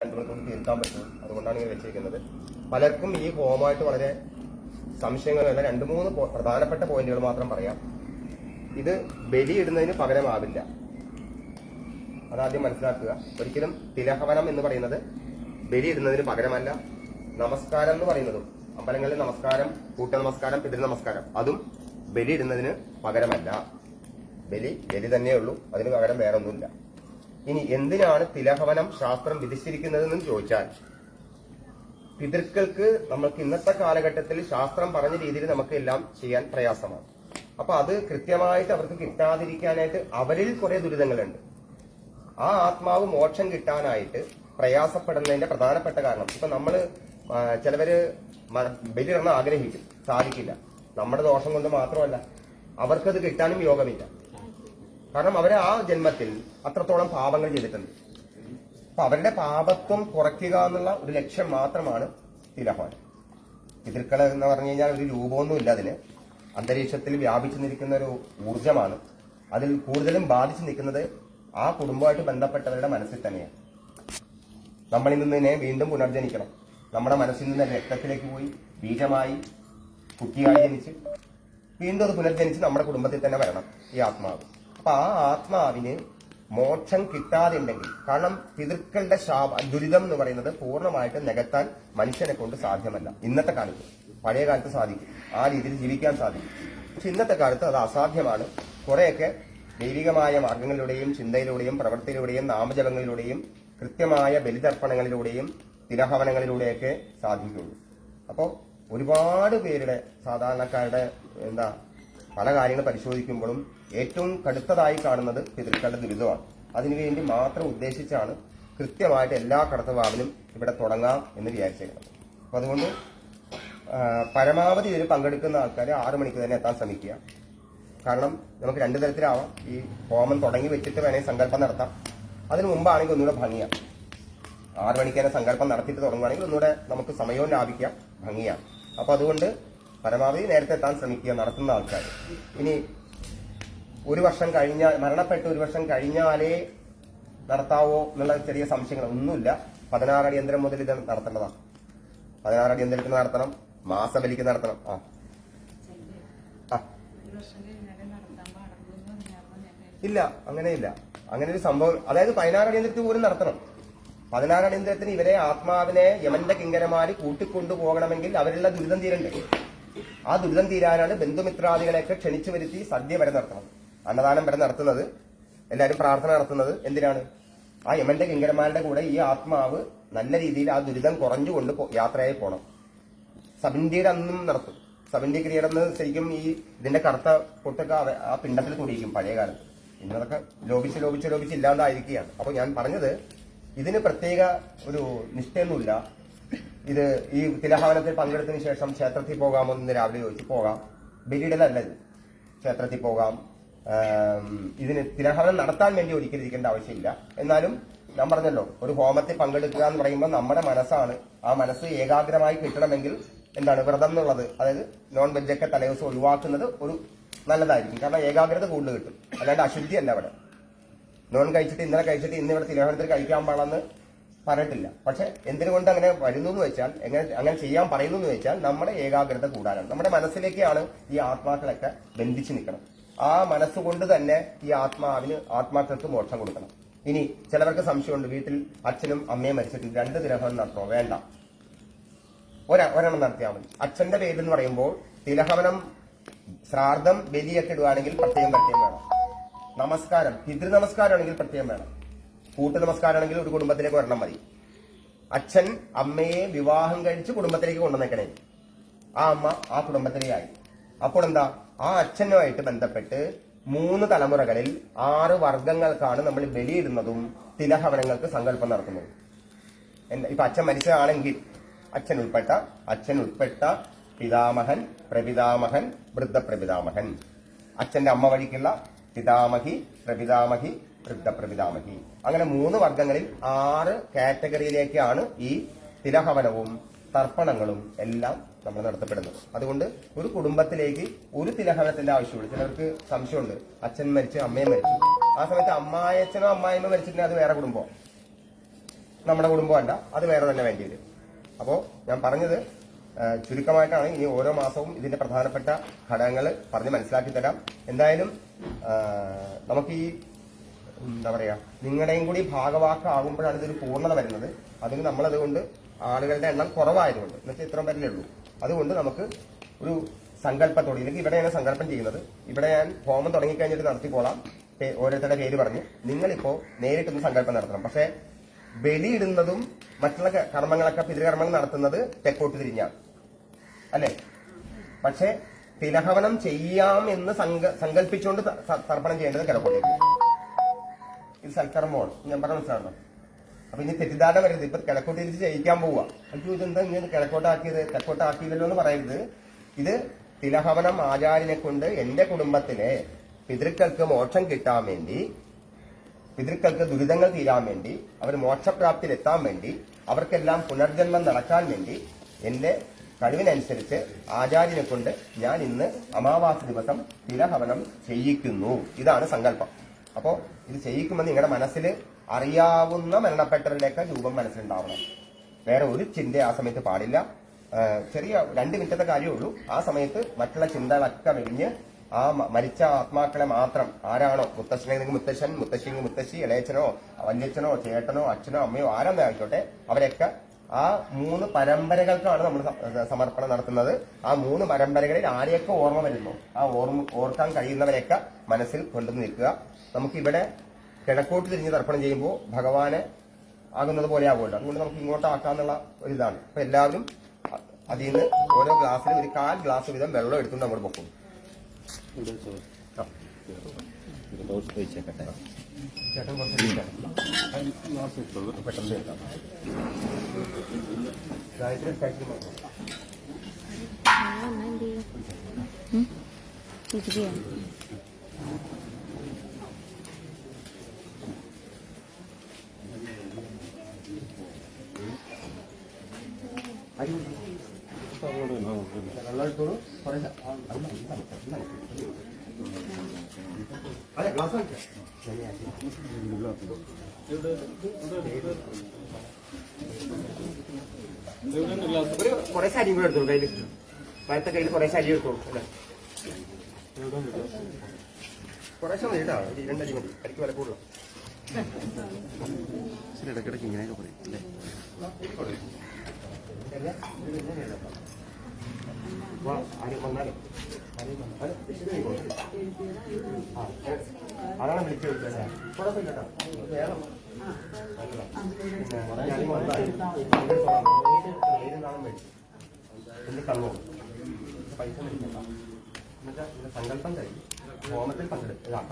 രണ്ടുപേർക്കും തീർക്കാൻ പറ്റും. അതുകൊണ്ടാണ് ഇങ്ങനെ വെച്ചിരിക്കുന്നത്. പലർക്കും ഈ ഹോമമായിട്ട് വളരെ സംശയങ്ങളുള്ള 2-3 പ്രധാനപ്പെട്ട പോയിന്റുകൾ മാത്രം പറയാം. ഇത് ബലിയിടുന്നതിന് പകരമാവില്ല, അതാദ്യം മനസ്സിലാക്കുക. ഒരിക്കലും തിലഹവനം എന്ന് പറയുന്നത് ബലിയിടുന്നതിന് പകരമല്ല. നമസ്കാരം എന്ന് പറയുന്നതും അമ്പലങ്ങളിൽ നമസ്കാരം, കൂട്ട നമസ്കാരം, പിതൃ നമസ്കാരം, അതും ബലിയിടുന്നതിന് പകരമല്ല. ബലി തന്നെയുള്ളൂ, അതിന് പകരം വേറെ ഒന്നുമില്ല. ഇനി എന്തിനാണ് തിലഹവനം ശാസ്ത്രം വിധിച്ചിരിക്കുന്നതെന്ന് ചോദിച്ചാൽ, പിതൃക്കൾക്ക് നമ്മൾക്ക് ഇന്നത്തെ കാലഘട്ടത്തിൽ ശാസ്ത്രം പറഞ്ഞ രീതിയിൽ നമുക്ക് എല്ലാം ചെയ്യാൻ പ്രയാസമാണ്. അപ്പൊ അത് കൃത്യമായിട്ട് അവർക്ക് കിട്ടാതിരിക്കാനായിട്ട് അവരിൽ കുറെ ദുരിതങ്ങളുണ്ട്. ആ ആത്മാവ് മോക്ഷം കിട്ടാനായിട്ട് പ്രയാസപ്പെടുന്നതിന്റെ പ്രധാനപ്പെട്ട കാരണം, ഇപ്പൊ നമ്മള് ചിലവര് ബലിയിടണം ആഗ്രഹിക്കും, സാധിക്കില്ല. നമ്മുടെ ദോഷം കൊണ്ട് മാത്രമല്ല, അവർക്കത് കിട്ടാനും യോഗമില്ല. കാരണം അവരെ ആ ജന്മത്തിൽ അത്രത്തോളം പാപങ്ങൾ ചെയ്തിട്ടുണ്ട്. അപ്പൊ അവരുടെ പാപത്വം കുറയ്ക്കുക എന്നുള്ള ഒരു ലക്ഷ്യം മാത്രമാണ് തിലഹവനം. പിതൃക്കൾ എന്ന് പറഞ്ഞു കഴിഞ്ഞാൽ ഒരു രൂപമൊന്നുമില്ല, അതിന് അന്തരീക്ഷത്തിൽ വ്യാപിച്ചു നിൽക്കുന്ന ഒരു ഊർജമാണ്. അതിൽ കൂടുതലും ബാധിച്ചു നിൽക്കുന്നത് ആ കുടുംബമായിട്ട് ബന്ധപ്പെട്ടവരുടെ മനസ്സിൽ തന്നെയാണ്. നമ്മളിൽ നിന്നെ വീണ്ടും പുനർജനിക്കണം. നമ്മുടെ മനസ്സിൽ നിന്ന് രക്തത്തിലേക്ക് പോയി ബീജമായി കുട്ടിയായി ജനിച്ച് വീണ്ടും അത് പുനർജനിച്ച് നമ്മുടെ കുടുംബത്തിൽ തന്നെ വരണം ഈ ആത്മാവ്. അപ്പൊ ആ ആത്മാവിന് മോക്ഷം കിട്ടാതെ ഉണ്ടെങ്കിൽ, കാരണം പിതൃക്കളുടെ ദുരിതം എന്ന് പറയുന്നത് പൂർണ്ണമായിട്ട് നികത്താൻ മനുഷ്യനെ കൊണ്ട് സാധ്യമല്ല. ഇന്നത്തെ കാലത്ത്, പഴയ കാലത്ത് സാധിക്കും, ആ രീതിയിൽ ജീവിക്കാൻ സാധിക്കും. പക്ഷെ ഇന്നത്തെ കാലത്ത് അത് അസാധ്യമാണ്. കുറെയൊക്കെ ദൈവികമായ മാർഗങ്ങളിലൂടെയും ചിന്തയിലൂടെയും പ്രവൃത്തിയിലൂടെയും നാമജപങ്ങളിലൂടെയും കൃത്യമായ ബലിതർപ്പണങ്ങളിലൂടെയും തിലഹവനങ്ങളിലൂടെയൊക്കെ സാധിക്കുള്ളൂ. അപ്പോൾ ഒരുപാട് പേരുടെ, സാധാരണക്കാരുടെ പല കാര്യങ്ങൾ പരിശോധിക്കുമ്പോഴും ഏറ്റവും കടുത്തതായി കാണുന്നത് പിതൃക്കളുടെ ദുരിതമാണ്. അതിനുവേണ്ടി മാത്രം ഉദ്ദേശിച്ചാണ് കൃത്യമായിട്ട് എല്ലാ കടത്തവാവിനും ഇവിടെ തുടങ്ങാം എന്ന് വിചാരിച്ചേക്കുന്നത്. അപ്പൊ അതുകൊണ്ട് പരമാവധി ഇതിൽ പങ്കെടുക്കുന്ന ആൾക്കാർ 6 മണിക്ക് തന്നെ എത്താൻ ശ്രമിക്കുക. കാരണം നമുക്ക് 2 തരത്തിലാവാം. ഈ ഹോമം തുടങ്ങി വെച്ചിട്ട് വേണമെങ്കിൽ സങ്കല്പം നടത്താം. അതിന് മുമ്പാണെങ്കിൽ ഒന്നുകൂടെ ഭംഗിയാം. 6 മണിക്ക് തന്നെ സങ്കല്പം നടത്തിയിട്ട് തുടങ്ങുകയാണെങ്കിൽ ഒന്നുകൂടെ നമുക്ക് സമയവും ലാഭിക്കാം, ഭംഗിയാണ്. അപ്പൊ അതുകൊണ്ട് പരമാവധി നേരത്തെ എത്താൻ ശ്രമിക്കുക നടത്തുന്ന ആൾക്കാർ. ഇനി 1 വർഷം കഴിഞ്ഞാൽ, മരണപ്പെട്ട് 1 വർഷം കഴിഞ്ഞാലേ നടത്താവോ എന്നുള്ള ചെറിയ സംശയങ്ങൾ ഒന്നുമില്ല. 16 അടിയന്തരം മുതൽ ഇത് നടത്തേണ്ടതാണ്. 16 അടിയന്തരത്തിന് നടത്തണം, മാസബലിക്ക് നടത്തണം. ഇല്ല, അങ്ങനെയില്ല. അങ്ങനെ ഒരു സംഭവം, അതായത് 16 അടിയന്തരത്തിൽ പോലും നടത്തണം. 16 അടിയന്തരത്തിന് ഇവരെ ആത്മാവിനെ യമന്റെ കിങ്കരമാര് കൂട്ടിക്കൊണ്ടു പോകണമെങ്കിൽ അവരുള്ള ദുരിതം തീരണ്ടേ? ആ ദുരിതം തീരാനാണ് ബന്ധുമിത്രാദികളെയൊക്കെ ക്ഷണിച്ചു വരുത്തി സദ്യ വരെ നടത്തണം, അന്നദാനം വരെ നടത്തുന്നത്, എല്ലാവരും പ്രാർത്ഥന നടത്തുന്നത്. എന്തിനാണ്? ആ യമന്റെ കിങ്കരന്മാരുടെ കൂടെ ഈ ആത്മാവ് നല്ല രീതിയിൽ ആ ദുരിതം കുറഞ്ഞുകൊണ്ട് യാത്രയായി പോകണം. സബിന്തിയുടെ അന്നും നടത്തും. സബിന്തി ക്രിയടന്ന് ശരിക്കും ഈ ഇതിന്റെ കറുത്ത പൊട്ടൊക്കെ ആ പിണ്ടത്തിൽ തുടിക്കും പഴയ കാലത്ത്. ഇന്നതൊക്കെ ലോപിച്ച് ഇല്ലാതായിരിക്കുകയാണ്. അപ്പൊ ഞാൻ പറഞ്ഞത്, ഇതിന് പ്രത്യേക ഒരു നിഷ്ഠയൊന്നുമില്ല. ഇത് ഈ തിലഹവനത്തിൽ പങ്കെടുത്തതിന് ശേഷം ക്ഷേത്രത്തിൽ പോകാമോ എന്ന് രാവിലെ ചോദിച്ചു. പോകാം, ബലിയിടലല്ല ഇത്. ക്ഷേത്രത്തിൽ പോകാം. ഇതിന് തിലഹവനം നടത്താൻ വേണ്ടി ഒരിക്കലും ഇരിക്കേണ്ട ആവശ്യമില്ല. എന്നാലും ഞാൻ പറഞ്ഞല്ലോ, ഒരു ഹോമത്തിൽ പങ്കെടുക്കുക എന്ന് പറയുമ്പോൾ നമ്മുടെ മനസ്സാണ്. ആ മനസ്സ് ഏകാഗ്രമായി കിട്ടണമെങ്കിൽ വ്രതം എന്നുള്ളത്, അതായത് നോൺ വെജൊക്കെ തലേദിവസം ഒഴിവാക്കുന്നത് ഒരു നല്ലതായിരിക്കും. കാരണം ഏകാഗ്രത കൂടുതൽ കിട്ടും. അല്ലാണ്ട് അശുദ്ധിയല്ല അവിടെ. നോൺ കഴിച്ചിട്ട് ഇന്നലെ കഴിച്ചിട്ട് ഇന്ന് ഇവിടെ തിലഹവനത്തിൽ കഴിക്കാൻ പാടെന്ന് പറഞ്ഞിട്ടില്ല. പക്ഷെ എന്തിനുകൊണ്ട് അങ്ങനെ വരുന്നു എന്ന് വെച്ചാൽ, അങ്ങനെ ചെയ്യാൻ പറയുന്നു എന്ന് വെച്ചാൽ നമ്മുടെ ഏകാഗ്രത കൂടാനാണ്. നമ്മുടെ മനസ്സിലേക്കാണ് ഈ ആത്മാക്കളൊക്കെ ബന്ധിച്ചു നിൽക്കണം. ആ മനസ്സുകൊണ്ട് തന്നെ ഈ ആത്മാക്കൾക്ക് മോക്ഷം കൊടുക്കണം. ഇനി ചിലവർക്ക് സംശയമുണ്ട്, വീട്ടിൽ അച്ഛനും അമ്മയും മരിച്ചിട്ടുണ്ട്, 2 തിലഹവനം നടത്തണോ? വേണ്ട, ഒരെണ്ണം നടത്തിയാൽ മതി. അച്ഛന്റെ പേര് എന്ന് പറയുമ്പോൾ തിലഹവനം, ശ്രാദ്ധം, ബലിയൊക്കെ ഇടുകയാണെങ്കിൽ പ്രത്യേകം വേണം. നമസ്കാരം, പിതൃ നമസ്കാരമാണെങ്കിൽ പ്രത്യേകം വേണം. കൂട്ടു നമസ്കാരമാണെങ്കിൽ ഒരു കുടുംബത്തിലേക്ക് ഒരെണ്ണം മതി. അച്ഛൻ അമ്മയെ വിവാഹം കഴിച്ച് കുടുംബത്തിലേക്ക് കൊണ്ടുവന്നേക്കണേ, ആ അമ്മ ആ കുടുംബത്തിലേക്കായി. അപ്പോൾ എന്താ, ആ അച്ഛനുമായിട്ട് ബന്ധപ്പെട്ട് 3 തലമുറകളിൽ 6 വർഗങ്ങൾക്കാണ് നമ്മൾ ബലിയിടുന്നതും തിലഹവനങ്ങൾക്ക് സങ്കല്പം നടത്തുന്നതും. ഇപ്പൊ അച്ഛൻ മരിച്ചതാണെങ്കിൽ അച്ഛൻ ഉൾപ്പെട്ട പിതാമഹൻ, പ്രപിതാമഹൻ, വൃദ്ധപ്രപിതാമഹൻ, അച്ഛന്റെ അമ്മ വഴിക്കുള്ള പിതാമഹി, പ്രപിതാമഹി, വൃദ്ധപ്രപിതാമഹി, അങ്ങനെ 3 വർഗങ്ങളിൽ 6 കാറ്റഗറിയിലേക്കാണ് ഈ തിലഹവനവും തർപ്പണങ്ങളും എല്ലാം നമ്മൾ നടത്തപ്പെടുന്നത്. അതുകൊണ്ട് ഒരു കുടുംബത്തിലേക്ക് ഒരു തിലഹവനത്തിന്റെ ആവശ്യമുള്ളൂ. ചിലർക്ക് സംശയമുണ്ട്, അച്ഛൻ മരിച്ചു, അമ്മയും മരിച്ചു. ആ സമയത്ത് അമ്മായച്ഛനോ അമ്മായിമ്മ മരിച്ചിട്ടുണ്ടെങ്കിൽ അത് വേറെ കുടുംബം. നമ്മുടെ കുടുംബമല്ല, അത് വേറെ തന്നെ വേണ്ടി വരും. അപ്പോ ഞാൻ പറഞ്ഞത് ചുരുക്കമായിട്ടാണ്. ഇനി ഓരോ മാസവും ഇതിന്റെ പ്രധാനപ്പെട്ട ഘടകങ്ങൾ പറഞ്ഞ് മനസ്സിലാക്കി തരാം. എന്തായാലും നമുക്ക് ഈ എന്താ പറയാ, നിങ്ങളുടെയും കൂടി ഭാഗവാക്കാകുമ്പോഴാണ് ഇതൊരു പൂർണ്ണത വരുന്നത്. അതിന് നമ്മളതുകൊണ്ട് ആളുകളുടെ എണ്ണം കുറവായതുകൊണ്ട്, എന്നുവെച്ചാൽ ഇത്രയും പേരല്ലേ ഉള്ളൂ, അതുകൊണ്ട് നമുക്ക് ഒരു സങ്കല്പത്തോടെ, ഇല്ലെങ്കിൽ ഇവിടെയാണ് സങ്കല്പം ചെയ്യുന്നത്. ഇവിടെ ഞാൻ ഹോമം തുടങ്ങിക്കഴിഞ്ഞിട്ട് നടത്തിക്കോളാം, ഓരോരുത്തരുടെ പേര് പറഞ്ഞ്. നിങ്ങളിപ്പോ നേരിട്ടൊന്ന് സങ്കല്പം നടത്തണം. പക്ഷേ ബലിയിടുന്നതും മറ്റുള്ള കർമ്മങ്ങളൊക്കെ, പിതൃകർമ്മങ്ങൾ നടത്തുന്നത് തെക്കോട്ട് തിരിഞ്ഞാണ്, അല്ലെ? പക്ഷെ തിലഹവനം ചെയ്യാം എന്ന് സങ്കല്പിച്ചുകൊണ്ട് തർപ്പണം ചെയ്യേണ്ടത് കിഴക്കോട്ടേക്ക്. ഇത് സൽക്കർമ്മമാണ്, ഞാൻ പറഞ്ഞ മനസ്സിലാണോ? അപ്പൊ ഇനി തെറ്റിദ്ധാരണ വരരുത്. ഇപ്പൊ കിഴക്കോട്ട് തിരിച്ച് ചെയ്യിക്കാൻ പോവുക, അയ്യോ ഇതെന്താ ഇങ്ങനെ കിഴക്കോട്ടാക്കിയത്, തെക്കോട്ടാക്കിയതല്ലോ എന്ന് പറയരുത്. ഇത് തിലഹവനം ആചാര്യനെ കൊണ്ട് എന്റെ കുടുംബത്തിലെ പിതൃക്കൾക്ക് മോക്ഷം കിട്ടാൻ വേണ്ടി, പിതൃക്കൾക്ക് ദുരിതങ്ങൾ തീരാൻ വേണ്ടി, അവർ മോക്ഷപ്രാപ്തിയിൽ എത്താൻ വേണ്ടി, അവർക്കെല്ലാം പുനർജന്മം നടക്കാൻ വേണ്ടി എന്റെ കഴിവിനനുസരിച്ച് ആചാര്യനെ കൊണ്ട് ഞാൻ ഇന്ന് അമാവാസ ദിവസം തിലഹവനം ചെയ്യിക്കുന്നു. ഇതാണ് സങ്കല്പം. അപ്പോ ഇത് ചെയ്യിക്കുമ്പോൾ നിങ്ങളുടെ മനസ്സിൽ അറിയാവുന്ന മരണപ്പെട്ടവരുടെയൊക്കെ രൂപം മനസ്സിലുണ്ടാവണം. വേറെ ഒരു ചിന്ത ആ സമയത്ത് പാടില്ല. ചെറിയ 2 മിനിറ്റത്തെ കാര്യമേ ഉള്ളൂ. ആ സമയത്ത് മറ്റുള്ള ചിന്തകളൊക്കെ വെടിഞ്ഞ് ആ മരിച്ച ആത്മാക്കളെ മാത്രം, ആരാണോ മുത്തശ്ശനെങ്കിൽ മുത്തശ്ശൻ, മുത്തശ്ശിയെങ്കിൽ മുത്തശ്ശി, ഇളയച്ചനോ വല്യച്ഛനോ ചേട്ടനോ അച്ഛനോ അമ്മയോ ആരാന്ന് ആയിക്കോട്ടെ, അവരൊക്കെ ആ 3 പരമ്പരകൾക്കാണ് നമ്മൾ സമർപ്പണം നടത്തുന്നത്. ആ 3 പരമ്പരകളിൽ ആരെയൊക്കെ ഓർമ്മ വരുന്നു, ആ ഓർക്കാൻ കഴിയുന്നവരെയൊക്കെ മനസ്സിൽ കൊണ്ടുവന്ന് നിൽക്കുക. നമുക്കിവിടെ കിഴക്കോട്ട് തിരിഞ്ഞ് തർപ്പണം ചെയ്യുമ്പോൾ ഭഗവാനെ ആകുന്നത് പോലെ ആകുമല്ലോ. അതുകൊണ്ട് നമുക്ക് ഇങ്ങോട്ടാക്കാന്നുള്ള ഒരിതാണ്. അപ്പൊ എല്ലാവരും അതിൽ നിന്ന് ഓരോ ഗ്ലാസ്സിൽ ഒരു 1/4 ഗ്ലാസ് വീതം വെള്ളം എടുത്തുകൊണ്ട് നമ്മൾ പൊക്കും. ചേട്ടൻ പെട്ടെന്ന് എടുക്കാം. ഗായത്രി കഴിക്കും. വെള്ളം എടുത്തോളൂ. അതെ ഗ്ലാസ് കുറെ സാരിയും കൂടെ എടുത്തോളൂ. കയ്യിൽ വലത്തെ കയ്യിൽ കുറെ സാരി എടുത്തോളൂ. അല്ലെ കുറേശ്ശെ മതി കേട്ടോ. 2 അരി മതി, അരിക്ക് വില കൂടുതലാണ്. ഇടയ്ക്കിടയ്ക്ക് ഇങ്ങനെയൊക്കെ പറയും അല്ലേ? അതാണ് വിളിച്ചത്. കുഴപ്പമില്ല കേട്ടോ, വേണം. തന്നോ പൈസ മേടിക്കണ്ട. എന്നുവെച്ചാൽ സങ്കല്പം കഴിഞ്ഞ് ഹോമത്തിൽ പങ്കെടുക്കാം.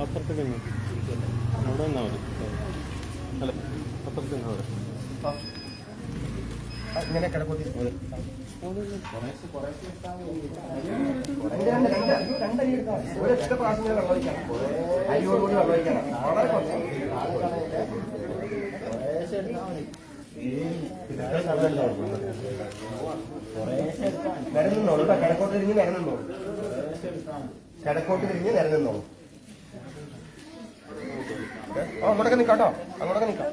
അപ്പുറത്തേക്ക് അവിടെ നിന്നാ മതി. അല്ല അപ്പുറത്ത് നിന്നാ മതി. ഇങ്ങനെ കിടക്കൂട്ടി ഒരൊറ്റ പ്രാവശ്യം വെള്ളം ഒഴിക്കണം. അരിയോടുകൂടി വെള്ളം ഒഴിക്കണം. വളരെ കുറച്ച് നിരന്നോളൂ. കിഴക്കോട്ട് തിരിഞ്ഞ് നിരന്നോളൂ. കിഴക്കോട്ട് തിരിഞ്ഞ് നിരന്നോളൂ. അങ്ങോട്ടൊക്കെ നിൽക്കാട്ടോ, അങ്ങോട്ടൊക്കെ നിൽക്കാം.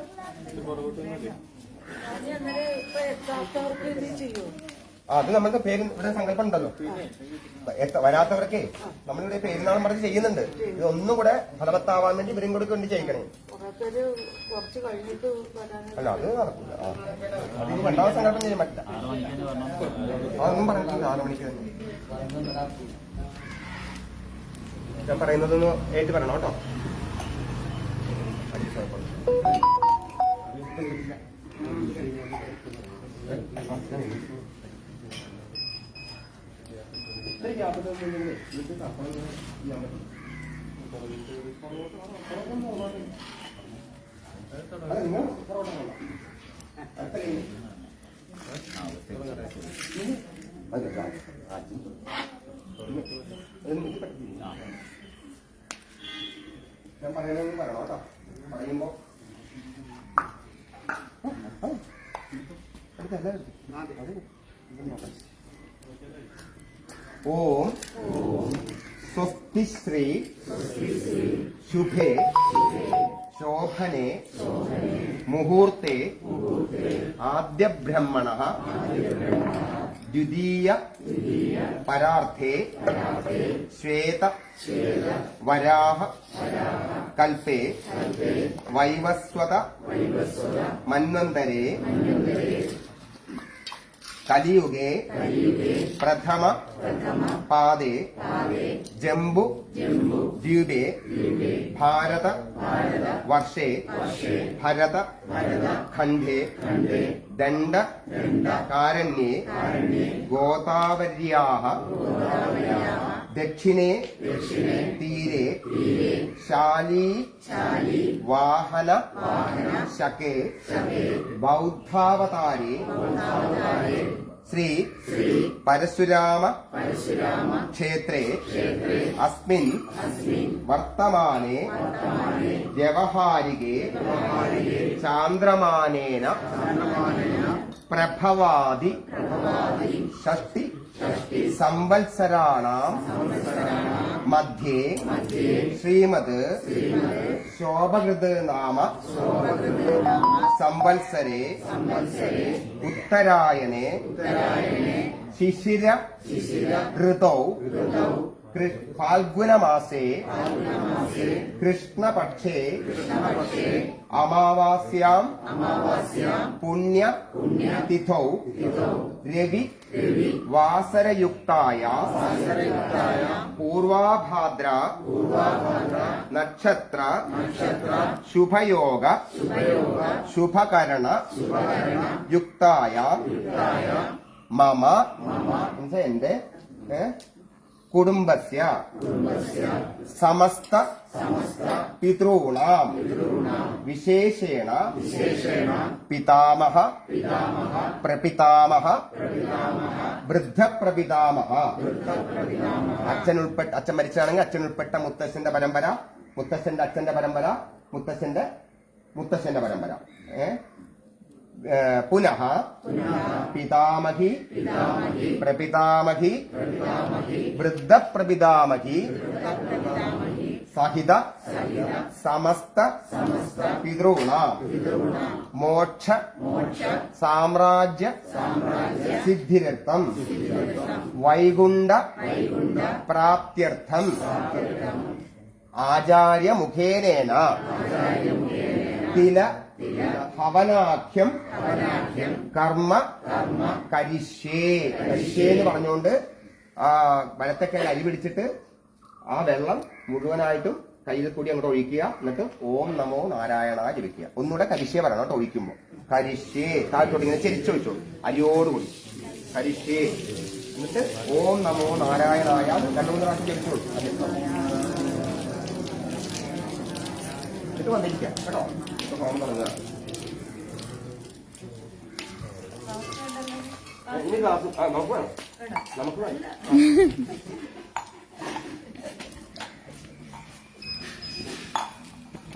അത് നമ്മൾക്ക് പേര് ഇവിടെ സങ്കല്പം ഉണ്ടല്ലോ. വരാത്തവർക്ക് നമ്മളിവിടെ പെരുന്നാളും പറഞ്ഞ് ചെയ്യുന്നുണ്ട്. ഇത് ഒന്നും കൂടെ ഫലവത്താവാൻ വേണ്ടി ഇവരും കൂടെ കൊണ്ട് ചെയ്യിക്കണേ. അല്ല അത് നടക്കില്ല. അതിന് 2ാമത് സങ്കല്പം ചെയ്യാൻ പറ്റില്ല. അതൊന്നും പറഞ്ഞിട്ടില്ല. 4 മണിക്ക് തന്നെ ഞാൻ പറയുന്നതൊന്ന് ഏറ്റു പറയണം കേട്ടോ. നിങ്ങൾ ഞാൻ പറയണമെന്ന് പറയണം കേട്ടോ. പറയുമ്പോ ഓം സ്വസ്തി ശ്രീ ശുഭേ ശോഭനെ മുഹൂർത്തെ ആദ്യ ബ്രഹ്മണ ദ്വിതീയ പരാർത്ഥേ ശ്വേത വരാഹ കൽപേ വൈവസ്വത മന്വന്തരേ കലിയുഗേ പ്രഥമ പാദേ ജംബു ദ്വീപേ ഭാരത വർഷേ ഭരത ഖണ്ഡേ ദണ്ഡ കാരണ്യേ ഗോദാവര്യാഃ ദക്ഷിണേ തീരെ ശാലീ വാഹന ശകേ ബൗദ്ധാവതാരേ ശ്രീ പരശുരാമ ക്ഷേത്രേ അസ്മിൻ വർത്തമാനേ വ്യവഹാരികേ ചാന്ദ്രമാനേന പ്രഭവാദി ഷഷ്ടി സംവത്സരാണാം മധ്യേ ശ്രീമദ് ശോഭകൃത് നാമ സംവത്സരേ ഉത്തരായണേ ശിശിര ഋതൗ ഫാൽഗുനമാസേ കൃഷ്ണപക്ഷേ അമാവാസ്യാം പുണ്യ തിഥൗ രവി വാസരയുക്തായ പൂർവാഭാദ്ര നക്ഷത്ര ശുഭയോഗ ശുഭകരണ യുക്തായ മമ എന്റെ കുടുംബസ്യ സമസ്ത പിതॄണാം വിശേഷേണ പിതാമഹ പ്രപിതാമഹ വൃദ്ധപ്രപിതാമഹ അച്ഛൻ മരിച്ചാണെങ്കിൽ അച്ഛൻ ഉൾപ്പെട്ട മുത്തശ്ശന്റെ പരമ്പര, മുത്തശ്ശന്റെ അച്ഛന്റെ പരമ്പര, മുത്തശ്ശന്റെ പരമ്പര. പുനഃ പിതാമഹി പ്രപിതാമഹി വൃദ്ധപ്രപിതാമഹി സഹിത സമസ്ത പിതॄണാം മോക്ഷ സാമ്രാജ്യ സിദ്ധിരർത്ഥം വൈകുണ്ഠ പ്രാപ്ത്യർത്ഥം ആചാര്യ മുഖേന തില ഹവനാഖ്യം കർമ്മ കരിഷ്യേ എന്ന് പറഞ്ഞുകൊണ്ട് ആ വലത്തേക്കൽ അരി പിടിച്ചിട്ട് ആ വെള്ളം മുഴുവനായിട്ടും കയ്യിൽ കൂടി അങ്ങോട്ട് ഒഴിക്കുക. എന്നിട്ട് ഓം നമോ നാരായണ ജപിക്കുക. ഒന്നുകൂടെ കരിഷ്യേ പറയണം കേട്ടോ. ഒഴിക്കുമ്പോ കരിഷ്യേ താഴത്തോട്ട് ഇങ്ങനെ ചെരിച്ചൊഴിച്ചു അരിയോടുകൂടി കരിഷ്യേ. എന്നിട്ട് ഓം നമോ നാരായണായ 2-3 പ്രാവശ്യം ജപിച്ചു കൊടുക്കും. എന്നിട്ട് വന്നിരിക്കാം കേട്ടോ. ഹോം തുടങ്ങുക. ഇനി ക്ലാസ് നമുക്ക് വേണം, നമുക്ക് വേണം.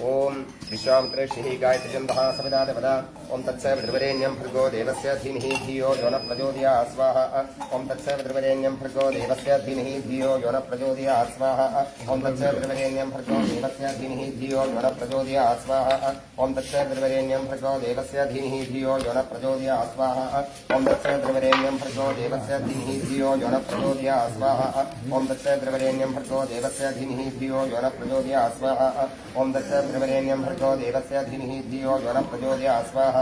ഓം വിശ്വാമിത്രേഷി ഗായത്രിചന്ദഃ സവിതാദേവത. ഓം തത്സവിതൃവരേണ്യം ഭർഗോ ദേവസ്യ ധീമഹി ധിയോ യോ ന പ്രചോദയാത് സ്വാഹ. ഓം തത്സവിതൃവരേണ്യം ഭർഗോ ദേവസ്യ ധീമഹി ധിയോ യോ ന പ്രചോദയാത് സ്വാഹ. ഓം തത്സവിതൃവരേണ്യം ഭർഗോ ദേവസ്യ ധീമഹി ധിയോ യോ ന പ്രചോദയാത് സ്വാഹ. ഓം തത്സവിതൃവരേണ്യം ഭർഗോ ദേവസ്യ ധീമഹി ധിയോ യോ ന പ്രചോദയാത് സ്വാഹ. ഓം തത്സവിതൃവരേണ്യം ഭർഗോ ദേവസ്യ ധീമഹി ധിയോ യോ ന പ്രചോദയാത് സ്വാഹ. ഓം തത്സവിതൃവരേണ്യം ഭർഗോ ദേവസ്യ ധീമഹി ധിയോ യോ ന പ്രചോദയാത് സ്വാഹ. ഓം തത്സവിതൃവരേണ്യം ഭർഗോ ദേവസ്യ ധീമഹി ധിയോ യോ ന പ്രചോദയാത് സ്വാഹ.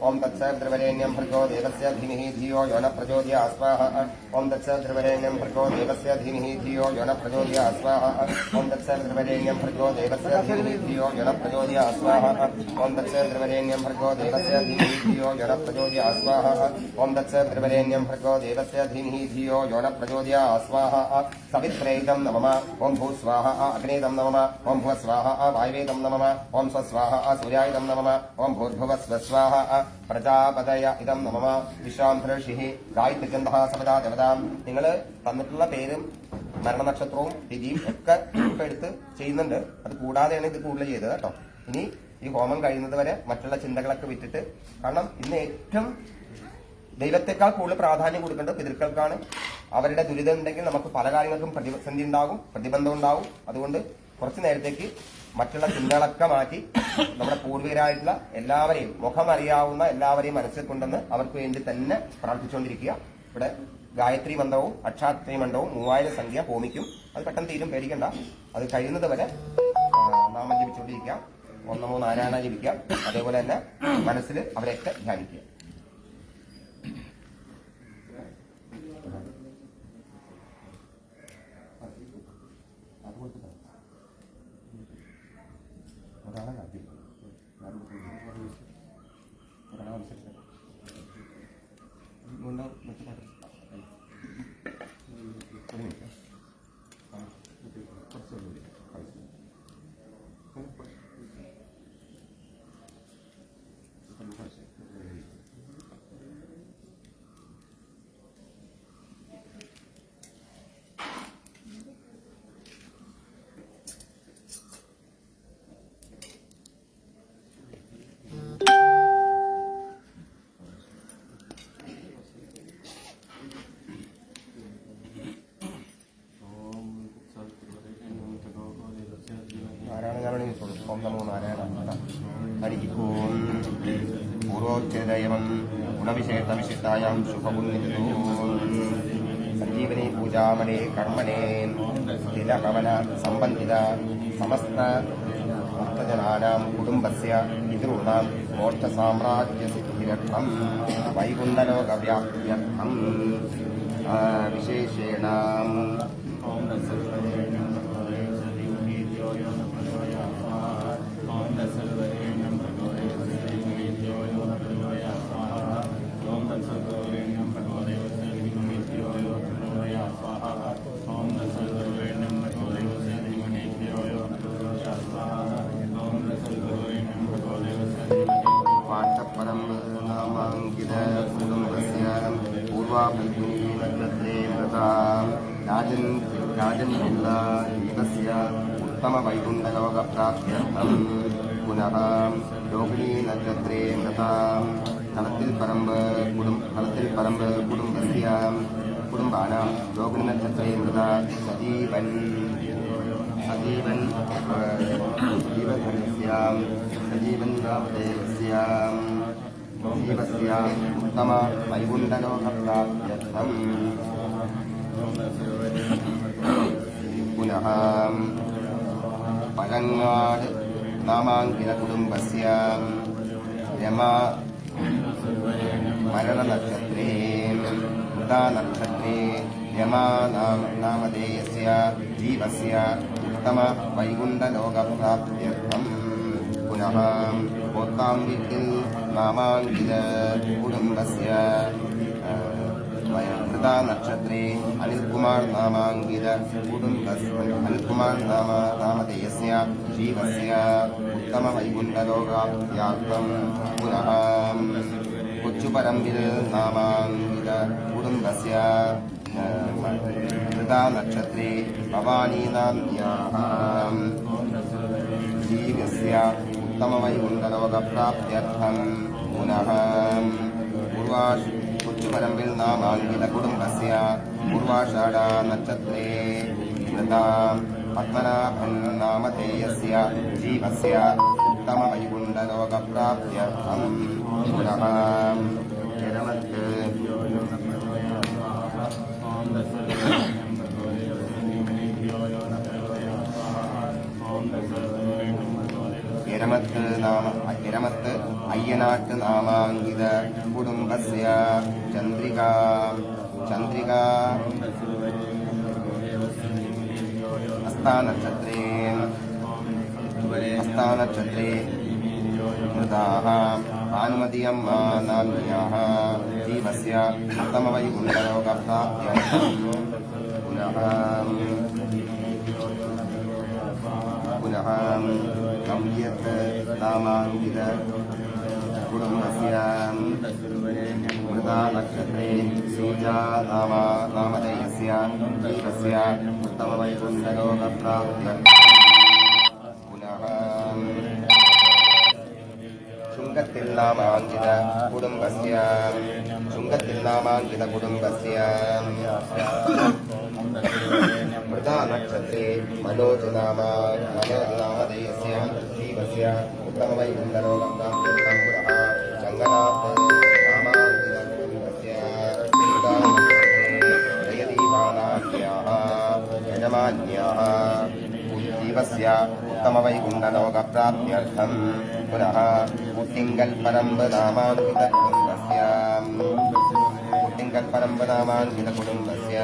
ഓം തത്സവിതൃവരേണ്യം ഭർഗോ ദേവസ്യ ധീമഹി ധിയോ യോ ന പ്രചോദയാത് സ്വാഹ. ഓം തത്സവിതൃവരേണ്യം ഭർഗോ ദേവസ്യ ധീമഹി ധിയോ യോ ന പ്രചോദയാത് സ്വാഹ. ഓം തത്സവിതൃവരേണ്യം ഭർഗോ ദേവസ്യ ധീമഹി ധിയോ യോ ന പ്രചോദയാത് സ്വാഹ. ഓം തത്സവിതൃവരേണ്യം ഭർഗോ ദേവസ്യ ധീമഹി ധിയോ യോ ന പ്രചോദയാത് സ്വാഹ. ഓം തത്സവിതൃവരേണ്യം ഭർഗോ ദേവസ്യ ധീമഹി ധിയോ യോ ന പ്രചോദയാത് സ്വാഹ. സവിത്രേദം നമഃ. ഓം ഭൂസ്വാഹ അഗ്നേദം നമഃ. ഓം ഭുവസ്വാഹ വായുവേദം നമഃ. ഓം സ്വസ്വാഹ സൂര്യായുധം നമഃ. ഓം ഭൂർഭുവസ്വസ്വാഹ स्वाहा പ്രജാപതയ ഇതം നമമ വിശ്രാംഭർഷിഹി ഗായത്രിചന്ദഃ സപദാ ദേവതാം. നിങ്ങൾ തന്നിട്ടുള്ള പേരും മരണനക്ഷത്രവും തിഥിയും ഒക്കെ ഇപ്പൊ എടുത്ത് ചെയ്യുന്നുണ്ട്. അത് കൂടാതെയാണ് ഇത് കൂടുതൽ ചെയ്തത് കേട്ടോ. ഇനി ഈ ഹോമം കഴിയുന്നത് വരെ മറ്റുള്ള ചിന്തകളൊക്കെ വിട്ടിട്ട്, കാരണം ഇന്ന് ഏറ്റവും ദൈവത്തെക്കാൾ കൂടുതൽ പ്രാധാന്യം കൊടുക്കേണ്ടത് പിതൃക്കൾക്കാണ്. അവരുടെ ദുരിതം ഉണ്ടെങ്കിൽ നമുക്ക് പല കാര്യങ്ങൾക്കും പ്രതിസന്ധി ഉണ്ടാകും, പ്രതിബന്ധം ഉണ്ടാകും. അതുകൊണ്ട് കുറച്ചു നേരത്തേക്ക് മറ്റുള്ള ചിന്തകളൊക്കെ മാറ്റി നമ്മുടെ പൂർവികരായിട്ടുള്ള എല്ലാവരെയും, മുഖം അറിയാവുന്ന എല്ലാവരെയും മനസ്സിൽ കൊണ്ടുവന്ന് അവർക്ക് വേണ്ടി തന്നെ പ്രാർത്ഥിച്ചുകൊണ്ടിരിക്കുക. ഇവിടെ ഗായത്രി മന്ത്രവും അക്ഷാത്രി മന്ത്രവും 3000 സംഖ്യ ഹോമിക്കും. അത് പെട്ടെന്ന് തീരും, പേടിക്കണ്ട. അത് കഴിയുന്നത് വരെ നാമം ജപിച്ചുകൊണ്ടിരിക്കുക, 1 നമോ നാരായണ ജപിക്കുക. അതേപോലെ തന്നെ മനസ്സിൽ അവരെയൊക്കെ ധ്യാനിക്കുക. ഓം നമോ നാരായണ. ഹരി ഓം. പൂർവോച്ചേദയം ഗുണവിശേഷവിശിഷ്ടായാം ശുഭപുണ്യതോ സഞ്ജീവനി പൂജാമണേ കർമ്മണേ തിലകവന സംബന്ധിത സമസ്ത ഭക്തജനാനാം കുടുംബസ്യ പിതॄണാം മോക്ഷസാമ്രാജ്യസിദ്ധിരർത്ഥം വൈകുണ്ഠലോകവ്യാപ്ത്യർത്ഥം വിശേഷേണ उत्तम वैकुण्ठलोक प्राप्त्यर्थं पुनः രോഹിണി നക്ഷത്രേ മൃതാം കളത്തിൽ പറമ്പ് കുടുംബാനാം രോഹിണി നക്ഷത്രേ മൃത സജീവൻ നാമദേവസ്യാം ജീവസ്യാം ഉത്തമ വൈകുണ്ഠലോക പ്രാപ്ത്യർത്ഥം പുനഃ പഴങ്ങാട് നാമാങ്കിന കുടുംബസ്യ രമാ മരണനക്ഷത്രേ മൃതാനക്ഷത്രേ രമാ നാമധേയസ്യ ജീവസ്യ ഉത്തമ വൈകുണ്ഠലോകപ്രാപ്ത്യർത്ഥം പുനഃ കോത്താംബിക്കിൽ നാമാങ്കിന കുടുംബസ്യ നക്ഷത്രേ അനിൽകുമാർ നാമാങ്കിത അനിൽകുമാർ നാമധേയസ്യ ജീവസ്യ ഉത്തമ വൈകുണ്ഠലോകാപ്യാർത്ഥം പുനഃ കൊച്ചുപരമ്പിൽ നാമാങ്കിത കുടുംബസ്യ നക്ഷത്രേ ഭവാനി നാമ്യാഃ ജീവസ്യ ഉത്തമ വൈകുണ്ഠലോകപ്രാപ്ത്യർത്ഥം പുനഃ കൊച്ചുപരമ്പിൽ നാമാങ്കിത കുടുംബസ്യ പൂർവാഷാഢ നക്ഷത്രേ മൃതാം പത്മനാഭൻ നാമധേയസ്യ ജീവസ്യ ഉത്തമ വൈകുണ്ഠലോകപ്രാപ്ത്യർത്ഥം പുനഃ ഇരമത്ത് അയ്യനാട്ട് നാമാങ്കിത കുടുംബസ്യ ചന്ദ്രിക ഹസ്താനക്ഷത്രേ മൃതാഃ ഭാനുമതിയമ്മ നാമ്യാഃ ജീവസ്യ ഉത്തമവൈകുണ്ഠലോകപ്രാപ്ത്യർത്ഥം പുനഃ കമ്യത്ത് നാമാങ്കിത कुटुम्बस्य मृदा नक्षत्रे सूर्या नामधेयस्य जीवस्य उत्तमवैकुण्ठलोकप्राप्त्यर्थं पुनः ശുംഗത്തിൽ നാമാങ്കിത കുടുംബസ്യ മൃദാ നക്ഷത്രേ മനോജനാമധേയസ്യ ജീവസ്യ ഉത്തമവൈകുണ്ഠലോകപ്രാപ്ത്യർത്ഥം പുനഃ ചങ്കനാഥ നാമാങ്കിത കുടുംബസ്യ മൃദാ നക്ഷത്രേ ജയദീപാനാഭ്യാഃ യജമാന്യാഃ ജീവസ്യ ഉത്തമവൈകുണ്ഠലോകപ്രാപ്ത്യർത്ഥം പുനഃ കുട്ടിങ്കൽപരമ്പനാമാങ്കിതകുടുംബസ്യ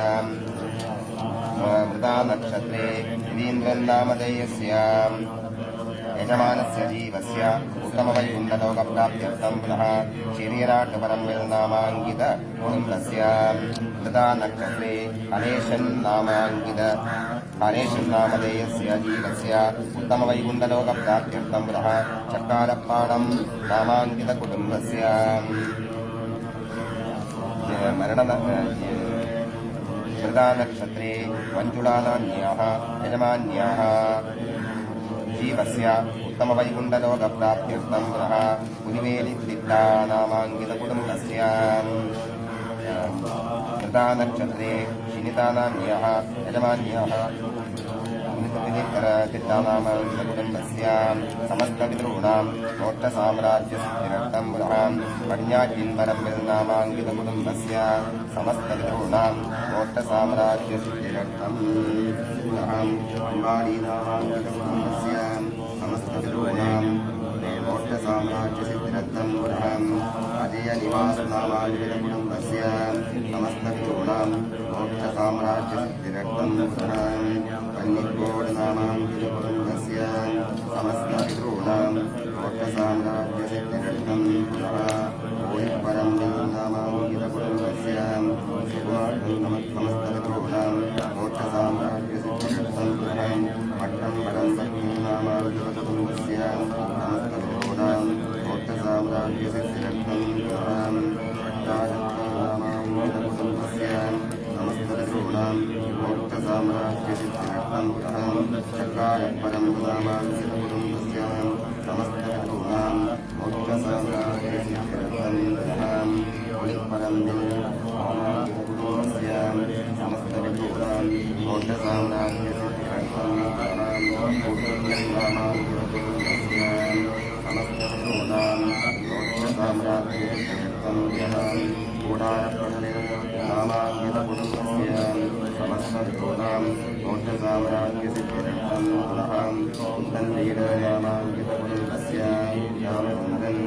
മൃദാ നക്ഷത്രേ രവീന്ദ്രന്നാമധേയസ്യ യജമാനസ്യ ജീവസ്യ ഉത്തമവൈകുണ്ഠലോകപ്രാപ്ത്യർത്ഥം പുനഃ ശിരീരാട്ടപരമ്പനാമാങ്കിതകുടുംബസ്യ മൃദാ നക്ഷത്രേ ഹനേഷന്നാമധേയസ്യ ജീവസ്യ ഉത്തമവൈകുണ്ഠലോകപ്രാപ്ത്യർത്ഥം പുനഃ ചക്കാരപ്പാണം നാമാങ്കിതകുടുംബസ്യ മൃദാ നക്ഷത്രേ മഞ്ജുളാനാന്യാഃ യജമാന്യാഃ ജീവസ്യ ഉത്തമവൈകുണ്ഠലോകപ്രാപ്ത്യർത്ഥം പുനഃ പുലിവേലിത്തിട്ടാനാമാങ്കിതകുടുംബസ്യ മൃദാ നക്ഷത്രേ ശിനിതാനാന്യാഃ യജമാന്യാഃ തിട്ടാനാമാങ്കിതകുടുംബസ്യ സമസ്തപിതॄണാം മോക്ഷസാമ്രാജ്യസിദ്ധിരർത്ഥം പുനഃ പടിഞ്ഞാറ്റിൻപരമ്പരനാമാങ്കിതകുടുംബസ്യ സമസ്തപിതॄണാം മോക്ഷസാമ്രാജ്യസിദ്ധിരർത്ഥം പുനഃ അമ്പാടീനാമാങ്കിതകുടുംബസ്യ സമസ്തപിതॄണാം മോക്ഷസാമ്രാജ്യസിദ്ധിരർത്ഥം പുനഃ അജയനിവാസനാമാങ്കിതകുടുംബസ്യ സമസ്തപിതॄണാം മോക്ഷസാമ്രാജ്യസിദ്ധിരർത്ഥം പുനഃ കന്നിക്കോടനാമാങ്കിതകുടുംബസ്യ സമസ്തപിതॄണാം മോക്ഷസാമ്രാജ്യസിദ്ധിരർത്ഥം പുനഃ ഓരിപ്പരമ്പനാമാങ്കിതകുടുംബസ്യ സമസ്തപിതॄണാം മോക്ഷസാമ്രാജ്യസിദ്ധിരർത്ഥം പുനഃ പട്ടം പരമ്പനാമാങ്കിതകുടുംബസ്യ സമസ്തപിതॄണാം മോക്ഷസാമ്രാജ്യസിദ്ധിരർത്ഥം പുനഃ പട്ടാരനാമാങ്കിതകുടുംബസ്യ സമസ്തപിതॄണാം മോക്ഷസാമ്രാജ്യസിദ്ധിരർത്ഥം പുനഃ ചക്കാരപ്പരമ്പനാമാങ്കിതകുടുംബസ്യ സമസ്തപിതॄണാം മോക്ഷസാമ്രാജ്യസിദ്ധിരർത്ഥം പുനഃ ഒളിപ്പരമ്പനാമാങ്കിതകുടുംബസ്യ സമസ്തപിതॄണാം മോക്ഷസാമ്രാജ്യസിദ്ധിരർത്ഥം പുനഃ സമസ്തപിതॄണാം മോക്ഷസാമ്രാജ്യസിദ്ധിരർത്ഥം കൂടാരപ്പടനാമാങ്കിതകുടുംബസ്യ സമസ്തപിതॄണാം മോക്ഷസാമ്രാജ്യസിദ്ധിരർത്ഥം പുനഃ കുന്തൻവീരനാമാങ്കിതകുടുംബസ്യ രാമചന്ദ്രൻ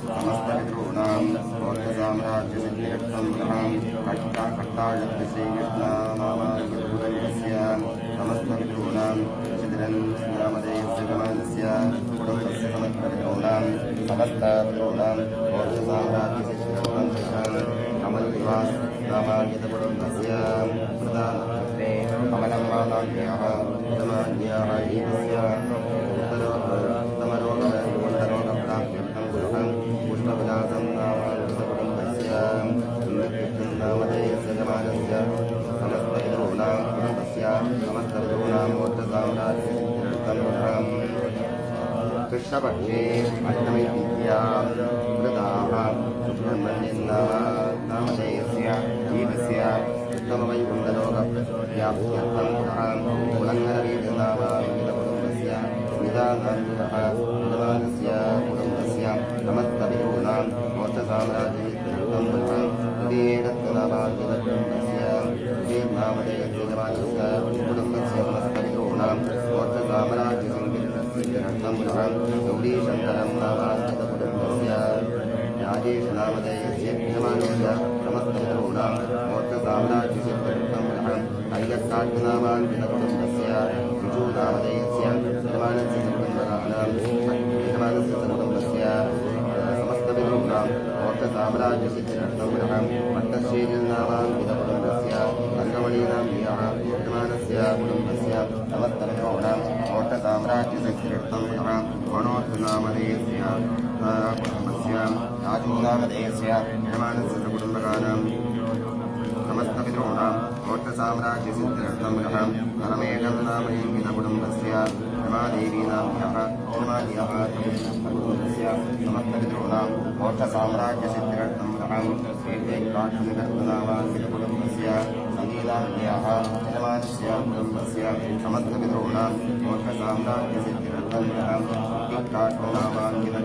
സമസ്തപിതॄണാം മോക്ഷസാമ്രാജ്യസിദ്ധിരർത്ഥം പുനഃ കട്ടാഴത്ത് ശ്രീകൃഷ്ണനാമാങ്കിതകുടുംബസ്യ സമസ്തപിതॄണാം ചിദ്രൻ നാമധേയസ്യ ഗമനസ്യ കുടുംബസ്യ സമസ്തപിതॄണാം സമസ്തപിതॄണാം മോക്ഷസാമ്രാജ്യസിദ്ധിരർത്ഥം പുനഃ അമൽനിവാസ് നാമാങ്കിതകുടുംബസ്യ മൃദാ നക്ഷത്രേ അമലമ്മാനാന്യാഃ യജമാന്യാഃ ജീവസ്യ ഉത്തമലോകപ്രാപ്ത്യർത്ഥം പുനഃ പുഷ്പവിലാസം നാമാങ്കിതകുടുംബസ്യ നാമധേയസ്യ യജമാനസ്യ സമസ്തപിതॄണാം കുടുംബസ്യ സമസ്തപിതॄണാം മോക്ഷസാമ്രാജ്യസിദ്ധിരർത്ഥം പുനഃ കൃഷ്ണപക്ഷേ അഷ്ടമി വിദ്യാം മൃതാഃ സുബ്രഹ്മണ്യനാമധേയസ്യ ജീവസ്യ ഉത്തമവൈകുണ്ഠലോകപ്രാപ്ത്യർത്ഥം പുനഃ കുളങ്ങരവീരനാമാങ്കിതകുടുംബസ്യ സ്മിതാനാന്യഃ യജമാനസ്യ കുടുംബസ്യ സമസ്തപിതॄണാം മോക്ഷസാമ്രാജ്യസിദ്ധിരർത്ഥം പുനഃ ഉദയേടത്നാമാങ്കിതകുടുംബസ്യ ഉദയനാമധേയസ്യ യജമാനസ്യ കുടുംബസ്യ സമസ്തപിതॄണാം മോക്ഷസാമ്രാജ്യസിദ്ധിരർത്ഥം പുനഃ ഗൗരീശങ്കരം നാമാങ്കിതകുടുംബസ്യ രാജേഷനാമധേയസ്യ യജമാനസ്യ സമസ്തപിതॄണാം മോക്ഷസാമ്രാജ്യസിദ്ധിരർത്ഥം പുനഃ അയ്യക്കാട്ടുനാമാങ്കിതകുടുംബസ്യ ഋജൂനാമധേയസ്യ യജമാനസ്യ കുടുംബസ്യ സമസ്തപിതॄണാം മോക്ഷസാമ്രാജ്യസിദ്ധിരർത്ഥം പുനഃ പട്ടശ്ശേരിനാമാങ്കിതകുടുംബസ്യ അംഗമണീനാമ്യാഃ യജമാനസ്യ കുടുംബസ്യ സമസ്തപിതॄണാം मोक्षसाम्राज्यसिद्ध्यर्थं मनोर्थनामधेयस्य कुटुम्बस्य राजूनामधेयस्य यजमानस्य कुटुम्बकानां समस्तपितॄणां मोक्षसाम्राज्यसिद्ध्यर्थं परमेकं नामयङ्कितकुटुम्बस्य रमादेवीनाम्यः यजमान्यः कुटुम्बस्य समस्तपितॄणां मोक्षसाम्राज्यसिद्ध्यर्थं कुटुम्बस्य सलीलाम्यः यजमानस्य कुटुम्बस्य समस्तपितॄणां मोक्षसाम्राज्यसिद्ध्यर्थं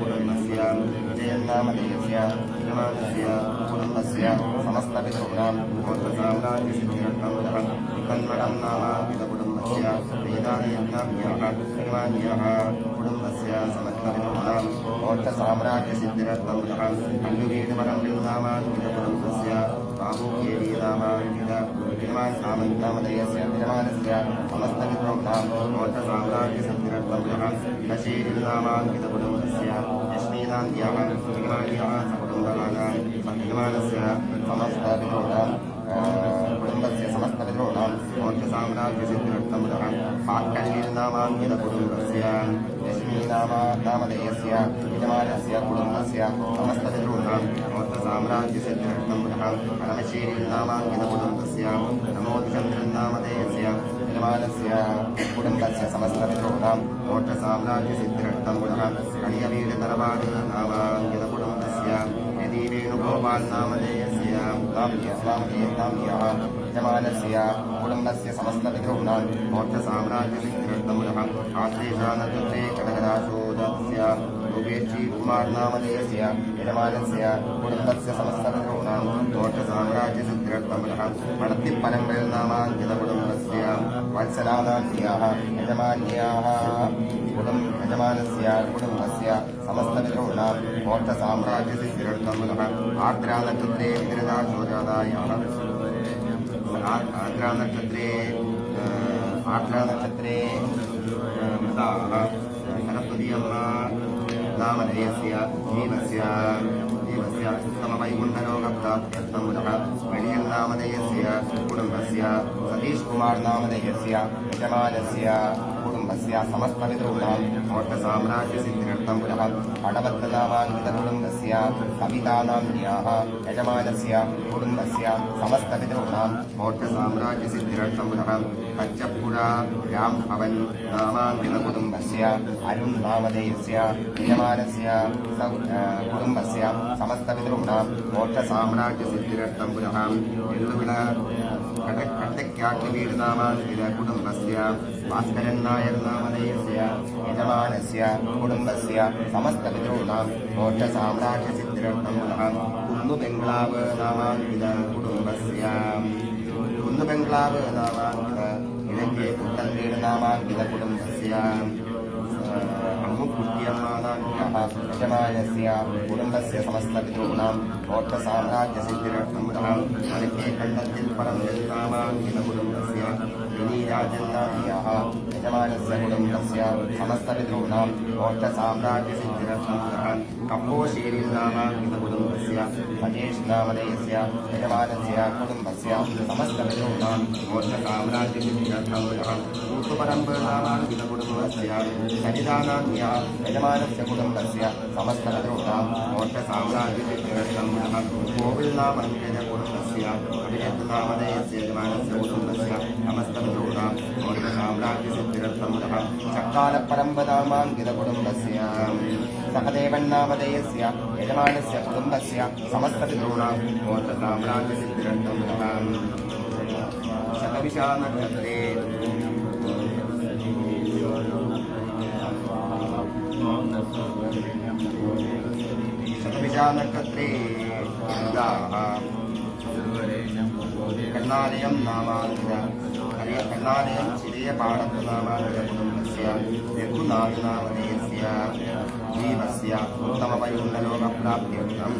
कुटुम्बस्य विजयन्नामधेयस्य यजमानस्य कुटुम्बस्य समस्तपितॄणां मोक्षसाम्राज्यसिद्ध्यर्थं कन्मडं नामापितकुटुम्बस्य वेदालयन्नाम्यः यजमान्यः कुटुम्बस्य समस्तपितॄणां मोक्षसाम्राज्यसिद्ध्यर्थं अल्लुवीडपरम्बिल्नामापितकुटुम्बस्य बाहुकेलीनामापित यजमानसामन्तामधेयस्य यजमानस्य समस्तपितॄणां मोक्षसाम्राज्यसिद्ध्यर्थं कशेरिनामापितकुटुम्बस्य यश्मीनान्यः यजमान्यः सकुटुम्बकानां यजमानस्य समस्तपितॄणां कुटुम्बस्य समस्तपितॄणां मोक्षसाम्राज्यसिद्ध्यर्थं पाक्कल्लिनामाङ्कितकुटुम्बस्य यश्मीनामधेयस्य यजमानस्य कुटुम्बस्य समस्तपितॄणां मोक्षसाम्राज्यसिद्ध्यर्थं परमशेरिनामाङ्कितकुटुम्बस्य नमोचन्द्रनामधेयस्य यजमानस्य कुटुम्बस्य समस्तपितॄणां मोक्षसाम्राज्यसिद्ध्यर्थं कणियवीरतरवाणीनामाङ्कितकुटुम्बस्य यदीवेणुगोपालनामधेयस्य यजमानस्य कुटुम्बस्य समस्तपितॄणां मोक्षसाम्राज्यसिद्ध्यर्थं आश्लेषानक्षत्रे कनकदाशोदस्य योगेश्वरीकुमारनामधेयस्य यजमानस्य कुटुम्बस्य समस्तपितॄणां मोक्षसाम्राज्यसिद्ध्यर्थं पडत्तिपरम्बरनामाङ्कितकुटुम्बस्य वत्सलानान्यः यजमान्याः यजमानस्य कुटुम्बस्य समस्तपितॄणां मोक्षसाम्राज्यसिद्ध्यर्थं आर्द्रानक्षत्रे विग्रदाशोजादायाः आर्द्रानक्षत्रे मृताः सरस्वती अम्मा नामधेयस्य जीवस्य उत्तमवैकुण्ठलोकप्राप्त्यर्थं मणियन्नामधेयस्य कुटुम्बस्य सतीशकुमारनामधेयस्य यजमानस्य कुटुम्बस्य समस्तपितॄणां मोक्षसाम्राज्यसिद्ध्यर्थं अडवत्तनामाङ्कितकुटुम्बस्य कवितानाम्न्याः यजमानस्य कुटुम्बस्य समस्तपितॄणां मोक्षसाम्राज्यसिद्ध्यर्थं पञ्चपुरा राम् भवन् नामाङ्कितकुटुम्बस्य अरुण्नामधेयस्य यजमानस्य कुटुम्बस्य समस्तपितॄणां मोक्षसाम्राज्यसिद्ध्यर्थं कटक्याग्निवीरनामाङ्कितकुटुम्बस्य भास्करन्नायर्नामधेयस्य यजमानस्य कुटुम्बस्य समस्तपितॄणां मोक्षसाम्राज्यसिद्ध्यर्थं कुन्नुबेङ्ग्लाവ് नामाङ्कितकुटुम्बस्य इलङ्गे पुत्तल्वीरनामाङ्कितकुटुम्बस्य अम्मुकुट्टियम्मानाम्यः यजमानस्य कुटुम्बस्य समस्तपितॄणां मोक्षसाम्राज्यसिद्ध्यर्थं वनके कण्डத்தில் परमनामाङ्कितकुटुम्बस्य विनीराजन्नाम्यः यजमानस्य कुटुम्बस्य समस्तपितॄणां मोक्षसाम्राज्यसिद्ध्यर्थं कप्पोशीरिनामाङ्कितकुटुम्बस्य सजेशनामधेयस्य यजमानस्य कुटुम्बस्य समस्तपितॄणां मोक्षसाम्राज्यसिद्ध्यर्थं ऊतुपरम्परानामाङ्कितकुटुम्बस्य सरिदानाम्यः यजमानस्य कुटुम्बस्य समस्तपितॄणां मोक्षसाम्राज्यसिद्ध्यर्थं कोविल्नामङ्कितकुटुम्बस्य अभिनेतनामधेयस्य यजमानस्य कुटुम्बस्य समस्तपितॄणां मोक्षसाम्राज्यसिद्ध्यर्थं चक्कालपरम्परानामाङ्कितकुटुम्बस्य सहदेवन्नामधेयस्य यजमानस्य कुटुम्बस्य समस्तपितॄणां मोक्षसाम्राज्यसिद्ध्यर्थं शतविशानक्षत्रे कन्नालयं कन्नालयं चिरेयपाडत्तनामाङ्कितकुटुम्बस्य यदुनाथनामधेयस्य जीवस्य उत्तमवैकुण्ठलोकप्राप्त्यर्थं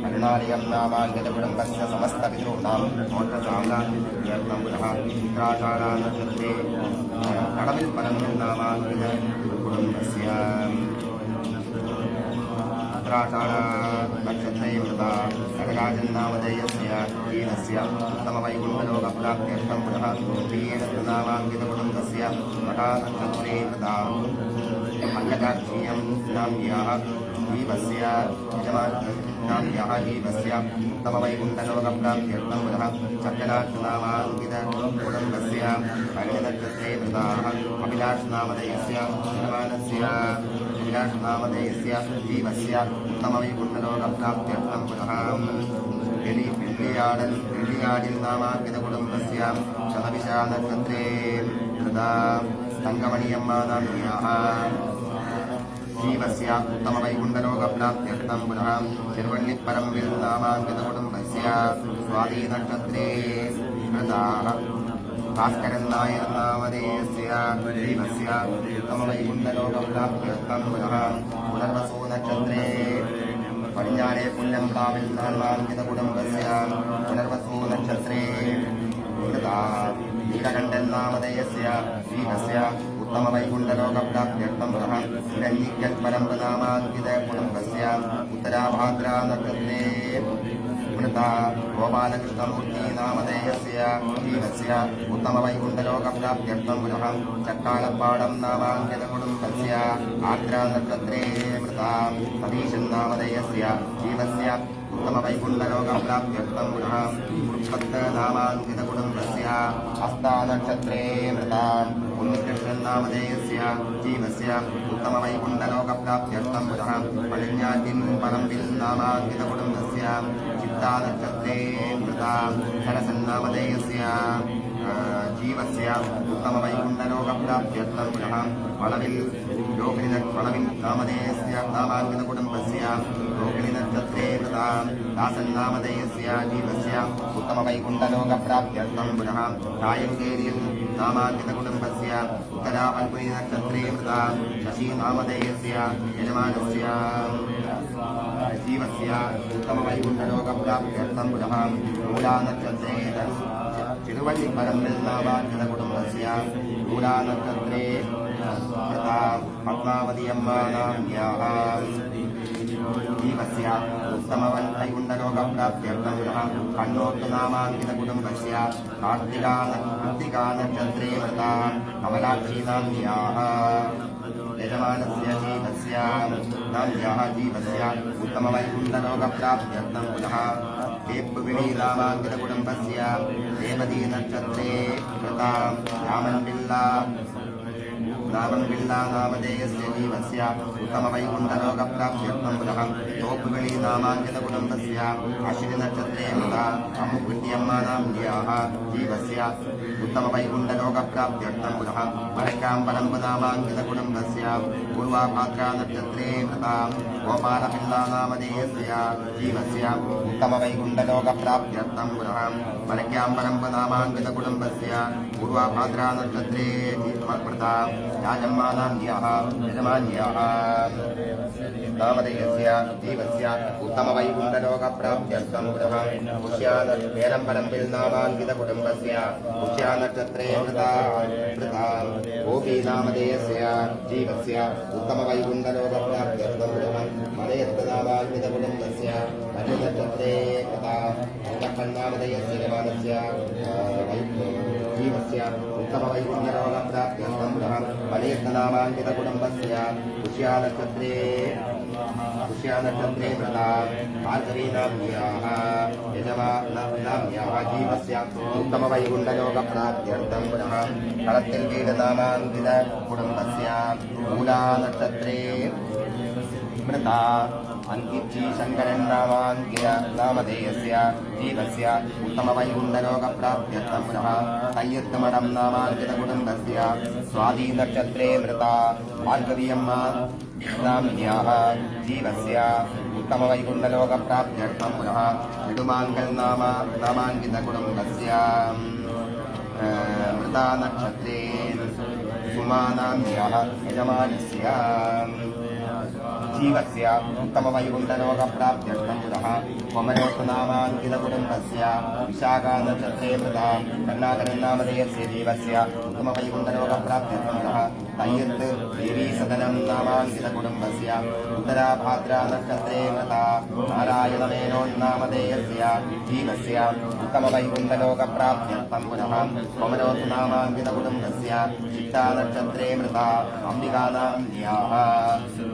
कन्नालयं नामाङ्कितकुटुम्बस्य समस्तपितॄणां मोक्षसाम्राज्यसिद्ध्यर्थं चित्राचारानक्षत्रे कडविल्परं नामाङ्कितकुटुम्बस्य चित्राचार नक्षत्रे मृता नगराजन्नामधेयस्य जीवस्य उत्तमवैकुण्ठलोकप्राप्त्यर्थं पुनः प्रियेण नामाङ्कितकुटुम्बस्य नक्षत्रे मृता अन्यकाक्षीयं नाम्याः जीवस्य नाम्याः जीवस्य उत्तमवैकुण्ठलोकप्राप्त्यर्थं पुनः चक्रनाथनामाङ्कितकुटुम्बस्य अन्यनक्षत्रे मृताः अभिलाषनामधेयस्य यजमानस्य अभिलाषनामधेयस्य जीवस्य उत्तमवैकुण्ठलोकप्राप्त्यर्थं पुनः वेलियाडिल नामाङ्कितकुटुम्बस्य शतभिषानक्षत्रे मृता संगमणीयम्मानाम्याः जीवस्य उत्तमवैकुण्ठलोकप्राप्त्यर्थं पुनः तिरुवण्णिपरम्बिल् नामाङ्कितकुटुम्बस्य स्वातीनक्षत्रे मृताः भास्करन्नायर्नामधेयस्य जीवस्य उत्तमवैकुण्ठलोकप्राप्त्यर्थं पुनः पुनर्वसु नक्षत्रे पडिञ्जारे पुण्यंकाविल् नामाङ्कितकुटुम्बस्य पुनर्वसु नक्षत्रे मृता नीलकण्ठन्नामधेयस्य जीवस्य उत्तमवैकुण्ठलोकप्राप्त्यर्थं पुनः हिरण्यकल्परम्पनामाङ्कितकुटुम्बस्य उत्तराभाद्रा नक्षत्रे मृता गोपालकृष्णमूर्तिनामधेयस्य जीवस्य उत्तमवैकुण्ठलोकप्राप्त्यर्थं पुनः चक्कालपाडं नामाङ्कितकुटुम्बस्य आर्द्रा नक्षत्रे मृता सतीशन्नामधेयस्य जीवस्य उत्तमवैकुण्ठलोकप्राप्त्यर्थं पुनः नामाङ्कितकुटुम्बस्य हस्तानक्षत्रे मृता उन्निकृष्णन्नामधेयस्य जीवस्य उत्तमवैकुण्ठलोकप्राप्त्यर्थं पुनः पडिञ्जाटिन् परम्बिल् नामाङ्कितकुटुम्बस्य चित्तानक्षत्रे मृता सरसन्नामधेयस्य जीवस्य उत्तमवैकुण्ठलोकप्राप्त्यर्थं पुनः पळविल् नामधेयस्य नामाङ्कितकुटुम्बस्य रोहिणीनक्षत्रे मृता दासन्नामधेयस्य जीवस्य उत्तमवैकुण्ठलोकप्राप्त्यर्थं पुनः कायङ्गेरियन् नामाङ्कितकुटुम्बस्य उत्तरा फल्गुनीनक्षत्रे मृता शशीनामधेयस्य यजमानस्य जीवस्य उत्तमवैकुण्ठलोकप्राप्त्यर्थं पुनः मूलानक्षत्रे तिरुवल्लिपरम्बिल् नामाङ्कितकुटुम्बस्य मूलानक्षत्रे मृता पद्मावतीयम्मानाम्याः जीवस्य उत्तमवैकुण्ठलोकप्राप्त्यर्थं पुनः कण्णोत्तनामाङ्कितकुटुम्बस्य कार्तिकानक्षत्रे मृता कमलाक्षीनाम्याः यजमानस्य जीवस्य नाम्याः जीवस्य उत्तमवैकुण्ठलोकप्राप्त्यर्थं पुनः हेप्पुगिणीनामाङ्कितकुटुम्बस्य रेवतीनक्षत्रे मृता नामन्बिल्लानामधेयस्य जीवस्य उत्तमवैकुण्ठलोकप्राप्त्यर्थं पुनः तोपुगिणीनामाङ्कितकुटुम्बस्य अश्विनीनक्षत्रे मृता अम्मुकुट्टियम्मानाम्याः जीवस्य उत्तमवैकुण्ठलोकप्राप्त्यर्थं पुनः मरकाम्बरम्बनामाङ्कितकुटुम्बस्य पूर्वाभाद्रानक्षत्रे मृता गोपालपिल्लानामधेयस्य जीवस्य उत्तमवैकुण्ठलोकप्राप्त्यर्थं पुनः मरकाम्बरम्बनामाङ्कितकुटुम्बस्य पूर्वाभाद्रानक्षत्रे मृता याजम्मानाम्याः यजमान्याः नामधेयस्य जीवस्य उत्तमवैकुण्ठलोकप्राप्त्यर्थं पुनः पुष्यानपरम्बिल् नामाङ्कितकुटुम्बस्य पुष्यानक्षत्रे मृता गोपीनामधेयस्य जीवस्य उत्तमवैकुण्ठलोकप्राप्त्यर्थं पुनः मलयत्तनामाङ्कितकुटुम्बस्य मलयनक्षत्रे मृता नामधेयस्य यजमानस्य जीवस्य उत्तमवैकुण्ठलोकप्राप्त्यर्थं पुनः मलयत्तनामाङ्कितकुटुम्बस्य पुष्यानक्षत्रे मृता भार्गवीनाम्याः यजमानाम्याः जीवस्य उत्तमवैकुण्ठलोकप्राप्त्यर्थं पुनः कळत्तिल्वीडनामाङ्कितकुटुम्बस्य मूलानक्षत्रे मृता अंकिच्ची शङ्करन्नामाङ्कितनामधेयस्य जीवस्य उत्तमवैकुण्ठलोकप्राप्त्यर्थं पुनः तय्युत्तमडं नामाङ्कितकुटुम्बस्य स्वातीनक्षत्रे मृता भार्गवीयम्मा नाम्याः जीवस्य उत्तमवैकुण्ठलोकप्राप्त्यर्थं पुनः निडुमाङ्गल् नामाङ्कितकुटुम्बस्य मृता नक्षत्रे सुमानाम्याः यजमानस्य जीवस्य उत्तमवैकुण्ठलोकप्राप्त्यर्थं पुनः कोमलोत्तनामाङ्कितकुटुम्बस्य विशाखानक्षत्रे मृता करुणाकरन्नामधेयस्य जीवस्य उत्तमवैकुण्ठलोकप्राप्त्यर्थं पुनः तय्यत् देवी वर्धनं नामाङ्कितकुटुम्बस्य उत्तराभाद्रा नक्षत्रे मृता नारायणमेनोन्नामधेयस्य जीवस्य उत्तमवैकुण्ठलोकप्राप्त्यर्थं पुनः ममनोतु नामाङ्कितकुटुम्बस्य चित्ता नक्षत्रे मृता अम्बिकानाम्न्याः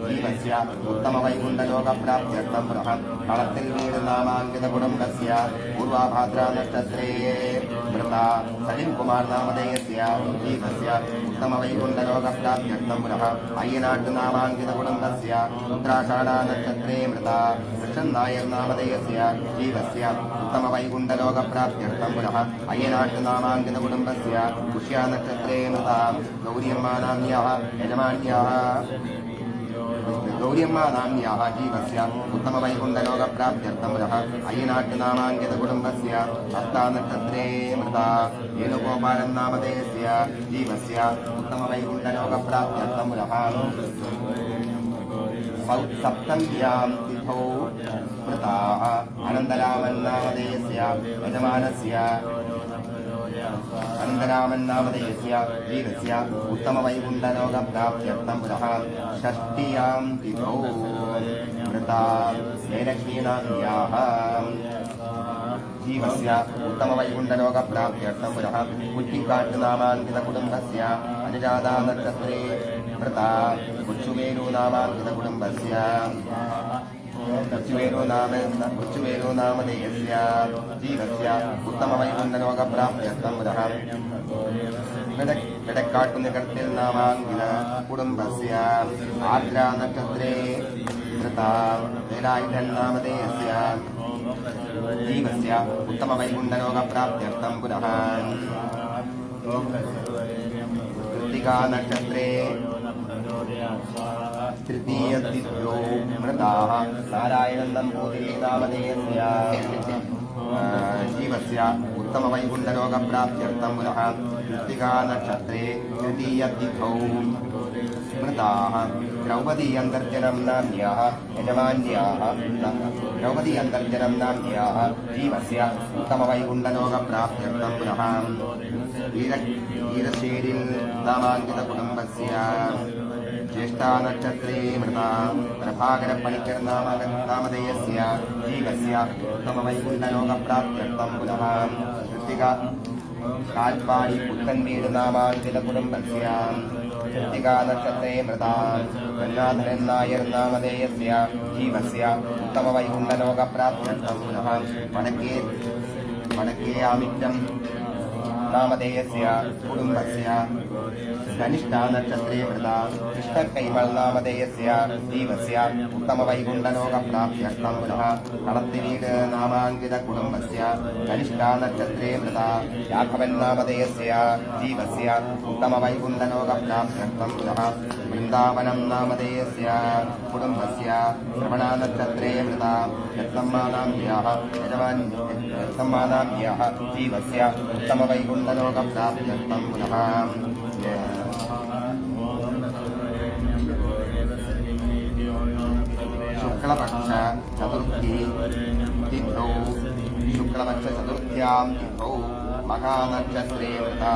जीवस्य उत्तमवैकुण्ठलोकप्राप्त्यर्थं पुनः കളത്തിൽ വീട് നാമാങ്കിതകുടുംബസ്യ പൂർവാഭാദ്രാ നക്ഷത്രേ മൃതാ സലിംകുമാർ നാമധേയസ്യ ജീവസ്യ ഉത്തമവൈകുണ്ഠലോകപ്രാപ്ത്യർത്ഥം പുനഃ അയ്യനാട്ട് നാമാങ്കിതകുടുംബസ്യ ഉത്രാഷാഢാ നക്ഷത്രേ മൃതാ കൃഷ്ണൻ നായർ നാമധേയസ്യ ജീവസ്യ ഉത്തമവൈകുണ്ഠലോകപ്രാപ്ത്യർത്ഥം പുനഃ അയ്യനാട്ട് നാമാങ്കിതകുടുംബസ്യ പുഷ്യാ നക്ഷത്രേ മൃതാ ഗൗരിയമ്മാനാമ്യാः യജമാന്യാः गौर्यम्मानाम्याः जीवस्य उत्तमवैकुण्ठलोकप्राप्त्यर्थं पुनः अय्यनाट् नामाङ्कितकुटुम्बस्य हस्ता नक्षत्रे मृता वेणुगोपालन् नामधेयस्य जीवस्य उत्तमवैकुण्ठलोकप्राप्त्यर्थं पुनः सप्तम्यां तिथौ मृताः अनन्तरामन् नामधेयस्य यजमानस्य अनन्तरामन्नामधेयस्य जीवस्य उत्तमवैकुण्ठलोकप्राप्त्यर्थं पुनः षष्ठ्यां तिथौ मृता जयलक्ष्मीनाम्याः जीवस्य उत्तमवैकुण्ठलोकप्राप्त्यर्थं पुनः कुट्टिकाट् नामाङ्कितकुटुम्बस्य अनुजाता नक्षत्रे मृता कुच्चुवेलु नामाङ्कितकुटुम्बस्य कुच्चुवेलो नामधेयस्य जीवस्य उत्तमवैकुण्ठलोकप्राप्त्यर्थं पुनः वेडक्काट्टुनिकर्तिल् नामाङ्कितकुटुम्बस्य आर्द्रा नक्षत्रे मृता वेलायुधन् नामधेयस्य जीवस्य उत्तमवैकुण्ठलोकप्राप्त्यर्थं पुनः कृत्तिका नक्षत्रे तृतीयतिथ्यो मृताः नारायणन् नम्बूदिरी नामधेयस्य जीवस्य उत्तमवैकुण्ठलोकप्राप्त्यर्थं पुनः कृत्तिका नक्षत्रे तृतीयतिथौ मृताः द्रौपदी अन्तर्जनं नाम्याः यजमान्याः द्रौपदी अन्तर्जनं नाम्याः जीवस्य उत्तमवैकुण्ठलोकप्राप्त्यर्थं पुनः वीरशेरिन् नामाङ्कितकुटुम्बस्य ज्येष्ठा नक्षत्रे मृता प्रभाकरपणिकर नामधेयस्य जीवस्य उत्तमवैकुण्ठलोकप्राप्त्यर्थं पुनः कृत्तिका काल्पाडि पुत्तन्वीड् नामाङ्कितकुटुम्बस्य कृत्तिका नक्षत्रे मृता गङ्गाधरन् नायर् नामधेयस्य जीवस्य उत्तमवैकुण्ठलोकप्राप्त्यर्थं पुनः वडके आमित्रं नामधेयस्य कुटुम्बस्य धनिष्ठा नक्षत्रे मृता कृष्णकैमल् नामधेयस्य जीवस्य उत्तमवैकुण्ठलोकप्राप्त्यर्थं पुनः കളത്തിവീട് नामाङ्कितकुटुम्बस्य धनिष्ठा नक्षत्रे मृता याघवन् नामधेयस्य जीवस्य उत्तमवैकुण्ठलोकप्राप्त्यर्थं पुनः वृन्दावनं नामधेयस्य कुटुम्बस्य श्रवणा नक्षत्रे मृता रत्नम्मानाम्याः जीवस्य उत्तमवैकुण्ठलोकप्राप्त्यर्थं पुनः शुक्लपक्ष चतुर्थी तिथौ शुक्लपक्षचतुर्थ्यां तिथौ महानक्षत्रे मृता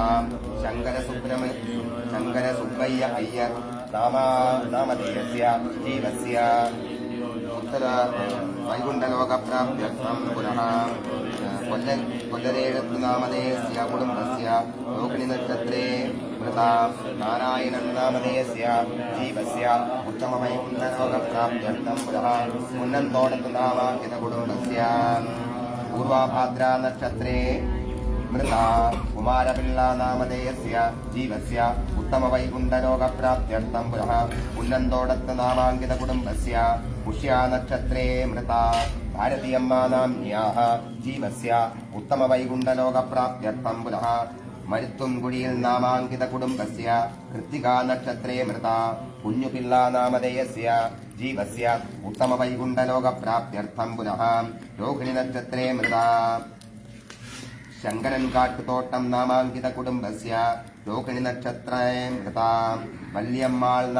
शङ्करसुब्बय्य अय्यर् नामधेयस्य जीवस्य उत्तरवैकुण्ठलोकप्राप्त्यर्थं पुनः कोल्लरेळत्तु नामधेयस्य कुटुम्बस्य रोहिणीनक्षत्रे मृता नारायणन् नामधेयस्य जीवस्य उत्तमवैकुण्ठलोकप्राप्त्यर्थं पुनः मुन्नन्तोडत्तु नामाङ्कितकुटुम्बस्य पूर्वाभाद्रा नक्षत्रे मृता कुमारपिल्ला नामधेयस्य जीवस्य उत्तमवैकुण्ठलोकप्राप्त्यर्थं पुनः मुन्नन्तोडत्तु नामाङ्कितकुटुम्बस्य पुष्या नक्षत्रे मृता भारतीयम्मा नाम्न्याः जीवस्य उत्तमवैकुण्ठलोकप्राप्त्यर्थं पुनः मरुत्तुंगुडियल् नामाङ्कितकुटुम्बस्य कृत्तिका नक्षत्रे मृता कुञ्जुपिल्ला नामधेयस्य जीवस्य उत्तमवैकुण्ठलोकप्राप्त्यर्थं पुनः रोहिणी नक्षत्रे मृता शङ्करन् काट्टुतोट्टं नामाङ्कितकुटुम्बस्य रोहिणी नक्षत्रे मृता वल्यम्माळ्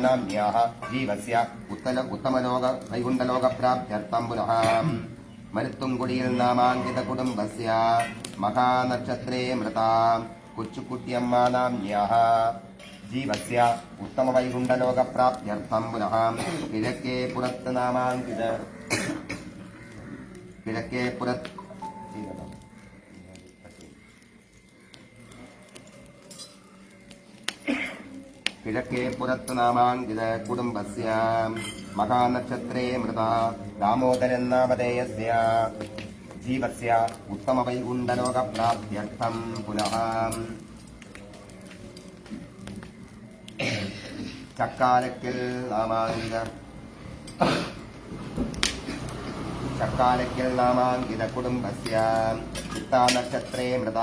नाम्न्याः जीवस्य उत्तमवैकुण्ठलोकप्राप्त्यर्थं पुनः मरुत्तुंगुडियल् नामाङ्कितकुटुम्बस्य महानक्षत्रे मृता कुच्चुकुट्टियम्मा नाम्न्याः ജീവസ്യ ഉത്തമവൈകുണ്ഠലോകപ്രാപ്ത്യർത്ഥം പുനഃ കിഴക്കേ പുറത്ത് നാമാങ്കിത കിഴക്കേ പുറത്ത് കിഴക്കേ പുറത്ത് നാമാങ്കിത കുടുംബസ്യ മഹാനക്ഷത്രേ മൃത ദാമോദരന്നാമധേയസ്യ ജീവസ്യ ഉത്തമവൈകുണ്ഠലോകപ്രാപ്ത്യർത്ഥം പുനഃ ചക്കാലക്കൽ നാമാങ്കിത കുടുംബസ്യ ചിത്താനക്ഷത്രേ മൃത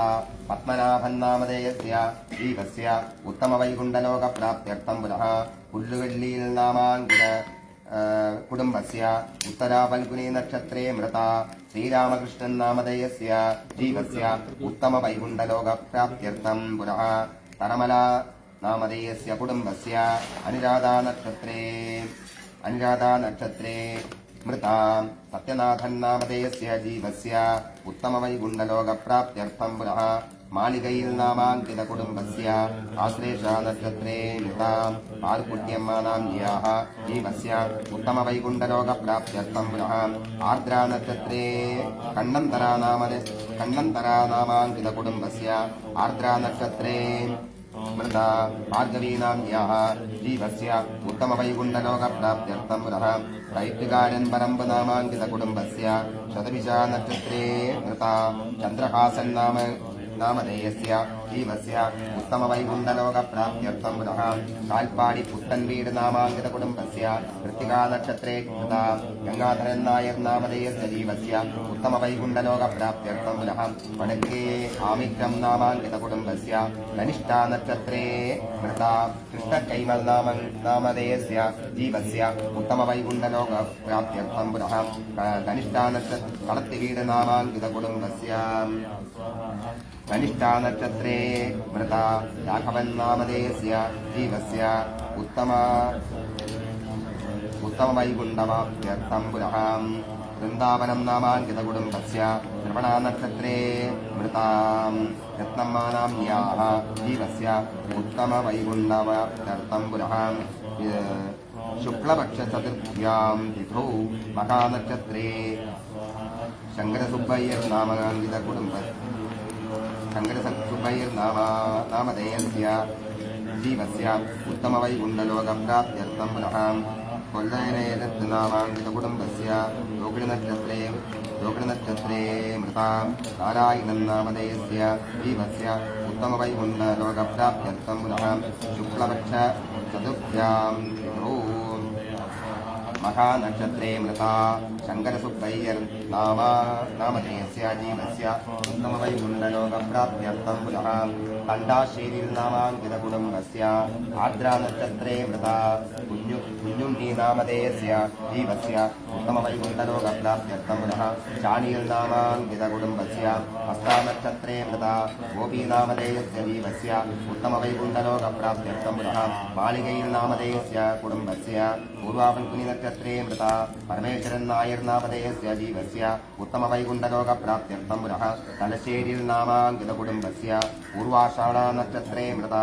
പത്മനാഭന്നാമധേയസ്യ ജീവസ്യ ഉത്തമവൈകുണ്ഠലോകപ്രാപ്ത്യർത്ഥം പുനഃ പുല്ലുവല്ലിയിൽ നാമാങ്കിത കുടുംബസ്യ ഉത്തരാഫൽഗുനി നക്ഷത്രേ മൃത ശ്രീരാമകൃഷ്ണൻ നാമധേയസ്യ ജീവസ്യ ഉത്തമവൈകുണ്ഠലോകപ്രാപ്ത്യർത്ഥം പുനഃ തരമല നാമധേയസ്യ കുടുംബസ്യ അനുരാധാ നക്ഷത്രേ മൃത സത്യനാഥൻ നാമധേയസ്യ ജീവസ്യ ഉത്തമവൈകുണ്ഠലോകപ്രാപ്ത്യർത്ഥം പുനഃ മാളികയിൽ നാമാങ്കിത കുടുംബസ്യ ആശ്ലേഷ നക്ഷത്രേ മൃത പാൽകുട്യമ്മ നാമ്യാഃ ജീവസ്യ ഉത്തമവൈകുണ്ഠലോകപ്രാപ്ത്യർത്ഥം പുനഃ ആർദ്രാ നക്ഷത്രേ കണ്ണന്തരാ നാമാങ്കിത കുടുംബസ്യ ആർദ്രാ നക്ഷത്രേ മൃത ഭാർഗവീനാമ്യാഃ ജീവസ്യ ഉത്തമവൈകുണ്ഠലോകപ്രാപ്ത്യർത്ഥം പുനഃ ദൈത്യകാരൻ പരമ്പ് നാമാങ്കിത കുടുംബസ്യ ശതഭിഷാ നക്ഷത്രേ മൃത ചന്ദ്രഹാസൻ നാമധേയസ്യ ജീവസ്യ ഉത്തമവൈകുണ്ഠലോകപ്രാപ്ത്യർത്ഥം പുനഃ കാൽപ്പാടി പുത്തൻ വീട് നാമാങ്കിത കുടുംബസ്യ കൃത്തികാ നക്ഷത്രേ കൃത ഗംഗാധരൻ നായർ നാമധേയസ്യ ജീവസ്യ ഉത്തമവൈകുണ്ഠലോകപ്രാപ്ത്യർത്ഥം പുനഃ വടക്കേ ആമിത്രം നാമാങ്കിത കുടുംബസ്യ ധനിഷ്ഠാ നക്ഷത്രേ മൃത കൃഷ്ണകൈമൽ നാമധേയസ്യ ജീവസ്യ ഉത്തമവൈകുണ്ഠലോകപ്രാപ്ത്യർത്ഥം പുനഃ ധനിഷ്ഠാ നക്ഷത്ര കളത്തിവീട് നാമാങ്കിത കുടുംബസ്യ ധനിഷ്ഠാ നക്ഷത്രേ മൃത രാഘവൻ നാമധേയസ്യ ജീവസ്യ ഉത്തമവൈകുണ്ഠവാപ്ത്യർത്ഥം പുനഃ വൃന്ദാവനം നാമാങ്കിത കുടുംബസ്യ ശ്രവണാ നക്ഷത്രേ മൃത രത്നമ്മ നാമ്യാഃ ജീവസ്യ ഉത്തമവൈകുണ്ഠവാപ്ത്യർത്ഥം പുനഃ ശുക്ലപക്ഷചതുർത്ഥ്യാം തിഥൗ മഹാനക്ഷത്രേ ശങ്കരസുബ്ബയ്യർ നാമാങ്കിത നാമധേയസ്യ ജീവസ്യ ഉത്തമവൈകുണ്ഠലോകപ്രാപ്ത്യർത്ഥം പുനഃ കൊല്ലനേരത്ത് നാമാങ്കിത കുടുംബസ്യ രോഹിണനക്ഷത്രേ മൃത നാരായണൻ നാമധേയസ്യ ജീവസ്യ ഉത്തമവൈകുണ്ഠലോകപ്രാപ്ത്യർത്ഥം പുനഃ ശുക്ലപക്ഷ ചതുർത്ഥ്യാം മഹാനക്ഷത്രേ മൃത ശങ്കരസുബ്ബയ്യർ നാമധേയസ്യ ജീവസ്യ ഉത്തമവൈകുണ്ഠലോകപ്രാപ്ത്യർത്ഥം പുനഃ കണ്ടാശ്ശേരിൽ നാമാങ്കിത കുടുംബസ്യ ആർദ്രാ നക്ഷത്രേ മൃത കുഞ്ഞുണ്ണി നാമധേയസ്യ ജീവസ്യ ഉത്തമവൈകുണ്ഠലോകപ്രാപ്ത്യർത്ഥം പുനഃ ചാണിയിൽ നാമാങ്കിത കുടുംബസ്യ ഹസ്താ നക്ഷത്രേ മൃത ഗോപീ നാമധേയസ്യ ജീവസ്യ ഉത്തമവൈകുണ്ഠലോകപ്രാപ്ത്യർത്ഥം പുനഃ മാളികയിൽ നാമധേയസ്യ കുടുംബസ്യ പൂർവാഫൽഗുനി നക്ഷത്രേ മൃത പരമേശ്വരൻ നായർ നാമധേയസ്യ ജീവസ്യ ഉത്തമവൈകുണ്ഠലോകപ്രാപ്ത്യർത്ഥം പുനഃ തലശ്ശേരിയിൽ നാമാങ്കിത കുടുംബസ്യ പൂർവാഷാഢ നക്ഷത്രേ മൃത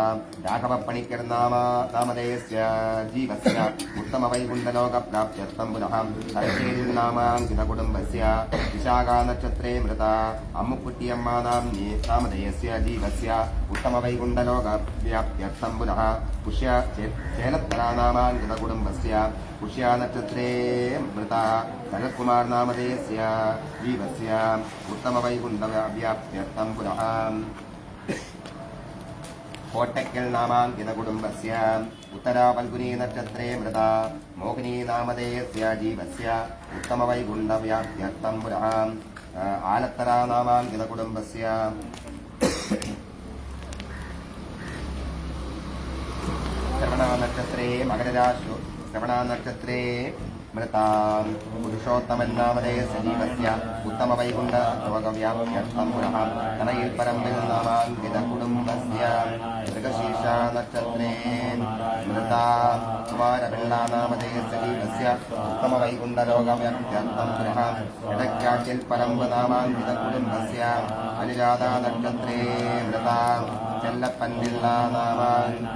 രാഘവപ്പണിക്കർ നാമധേയസ്യ ജീവസ്യ ഉത്തമവൈകുണ്ഠലോകപ്രാപ്ത്യർത്ഥം പുനഃ തലശ്ശേരിയിൽ നാമാങ്കിത കുടുംബസ്യ വിശാഖാ നക്ഷത്രേ മൃത അമ്മുക്കുട്ടിയമ്മ നാമധേയസ്യ ജീവസ്യ ഉത്തമവൈകുണ്ഠലോകപ്രാപ്ത്യർത്ഥം പുനഃ ചേലത്തല നാമാങ്കിത കുടുംബസ്യ പുഷ്യാ നക്ഷത്രേ മൃത സനത്കുമാർ നാമധേയസ്യ ജീവസ്യ ഉത്തമവൈകുണ്ഠവ്യാപ്ത്യർത്ഥം പുനഃ കോട്ടയ്ക്കൽ നാമാങ്കിത കുടുംബസ്യ ഉത്തരാഫൽഗുനി നക്ഷത്രേ മൃത മോഹിനി നാമധേയസ്യ ജീവസ്യ ഉത്തമവൈകുണ്ഠവ്യാപ്ത്യർത്ഥം പുനഃ ആലത്തറ നാമാങ്കിത കുടുംബസ്യ ശ്രവണ നക്ഷത്രേ മകരരാശു ശ്രവണ നക്ഷത്രേ മൃതാം പുരുഷോത്തമൻ നാമധേയസ്യ ജീവസ്യ ഉത്തമവൈകുണ്ഠലോകവ്യാപ്ത്യർത്ഥം പുനഃ കനയിൽ പരമ്പിൽ നാമാങ്കിത കുടുംബസ്യ മൃഗശീർഷ നക്ഷത്രേ മൃതാം കുമാരപിള്ള നാമധേയസ്യ ജീവസ്യ ഉത്തമവൈകുണ്ഠലോകവ്യാപ്ത്യർത്ഥം പുനഃ ഇടയ്ക്കാറ്റിൽ പരമ്പ് നാമാങ്കിത കുടുംബസ്യ അനുരാധാ നക്ഷത്രേ മൃതാം ചെല്ലപ്പൻപിള്ള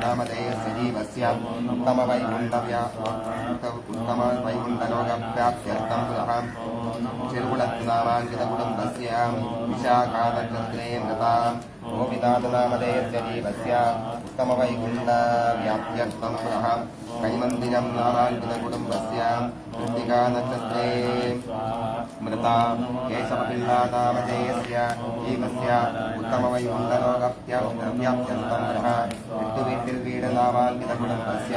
നാമധേയസ്യ ജീവസ്യ ഉത്തമ വൈകുണ്ഠലോകപ്രാപ്ത്യർത്ഥം പുനഃ ചെറുകുളത്ത് നാമാങ്കിത കുടുംബസ്യ വിശാഖാനക്ഷത്രേ മൃതാം ഗോപിനാഥനാമധേയസ്യ ജീവസ്യ ഉത്തമ വൈകുണ്ഠവ്യാപ്ത്യർത്ഥം പുനഃ കൈമന്ദിരം നാമാങ്കിത കുടുംബസ്യ കൃത്തികാനക്ഷത്രേ മൃതാ കേശവപിള്ളാനാമധേയസ്യ ജീവസ്യ ഉത്തമ വൈകുണ്ഠലോകപ്രാപ്ത്യർത്ഥം പുനഃ എട്ടുവീട്ടിൽ വീട് നാമാങ്കിത കുടുംബസ്യ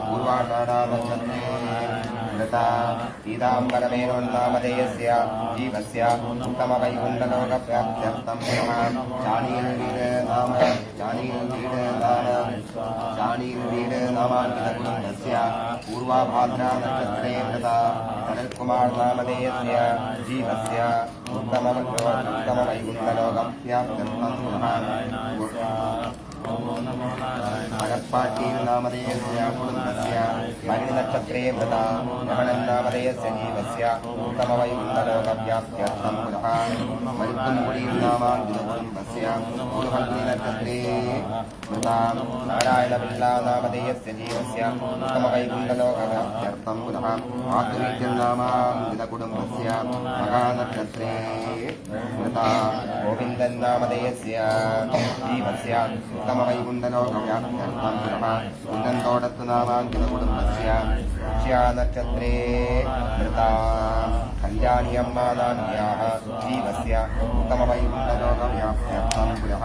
പൂർവാഷാഢാനക്ഷത്രേ മൃതാ പീതാംബരമേനോന്നാമധേയസ്യ ജീവസ്യ ഉത്തമ വൈകുണ്ഠലോകപ്രാപ്ത്യർത്ഥം പുനഃ ചാണിയിൽ വീട് നാമാങ്കിത കുടുംബസ്യ പൂർവാഭാദ്രാനക്ഷത്രേ മൃതാ സനൽകുമാർ നാമധേയസ്യ ജീവസ്യ ഉത്തമ വൈകുണ്ഠലോകപ്രാപ്ത്യർത്ഥം പുനഃ അകപ്പാട്ടീൽ നാമധേയസ്യ കുടുംബസ്യ ഭരണി മൃതാ രമണൻ നാമധേയസ്യ ജീവസ്യ ഉത്തമ വൈകുണ്ഠലോകപ്രാപ്ത്യർത്ഥം പുനഃ മരുത്തുംകുടിയിൽ നാമാങ്കിത കുടുംബസ്യ നക്ഷത്രേ മൃതാ നാരായണപിള്ള നാമധേയസ്യ ജീവസ്യ ഉത്തമ വൈകുണ്ഠലോകപ്രാപ്ത്യർത്ഥം പുനഃ മാതൃവീട്ടിൽ നാമാങ്കിത കുടുംബസ്യ മഹാനക്ഷത്രേ മൃതാ ഗോവിന്ദൻ നാമധേയസ്യ ജീവസ്യ ഉത്തമ വൈകുണ്ഠലോകപ്രാപ്ത്യർത്ഥം പുനഃ കുന്നന്തോടത്ത് നാമാങ്കിത കുടുംബസ്യ നക്ഷത്രേ മൃതാ കല്യാണിയമ്മ നാമ്യാഃ ജീവസ്യ ഉത്തമ വൈകുണ്ഠലോകപ്രാപ്ത്യർത്ഥം പുനഃ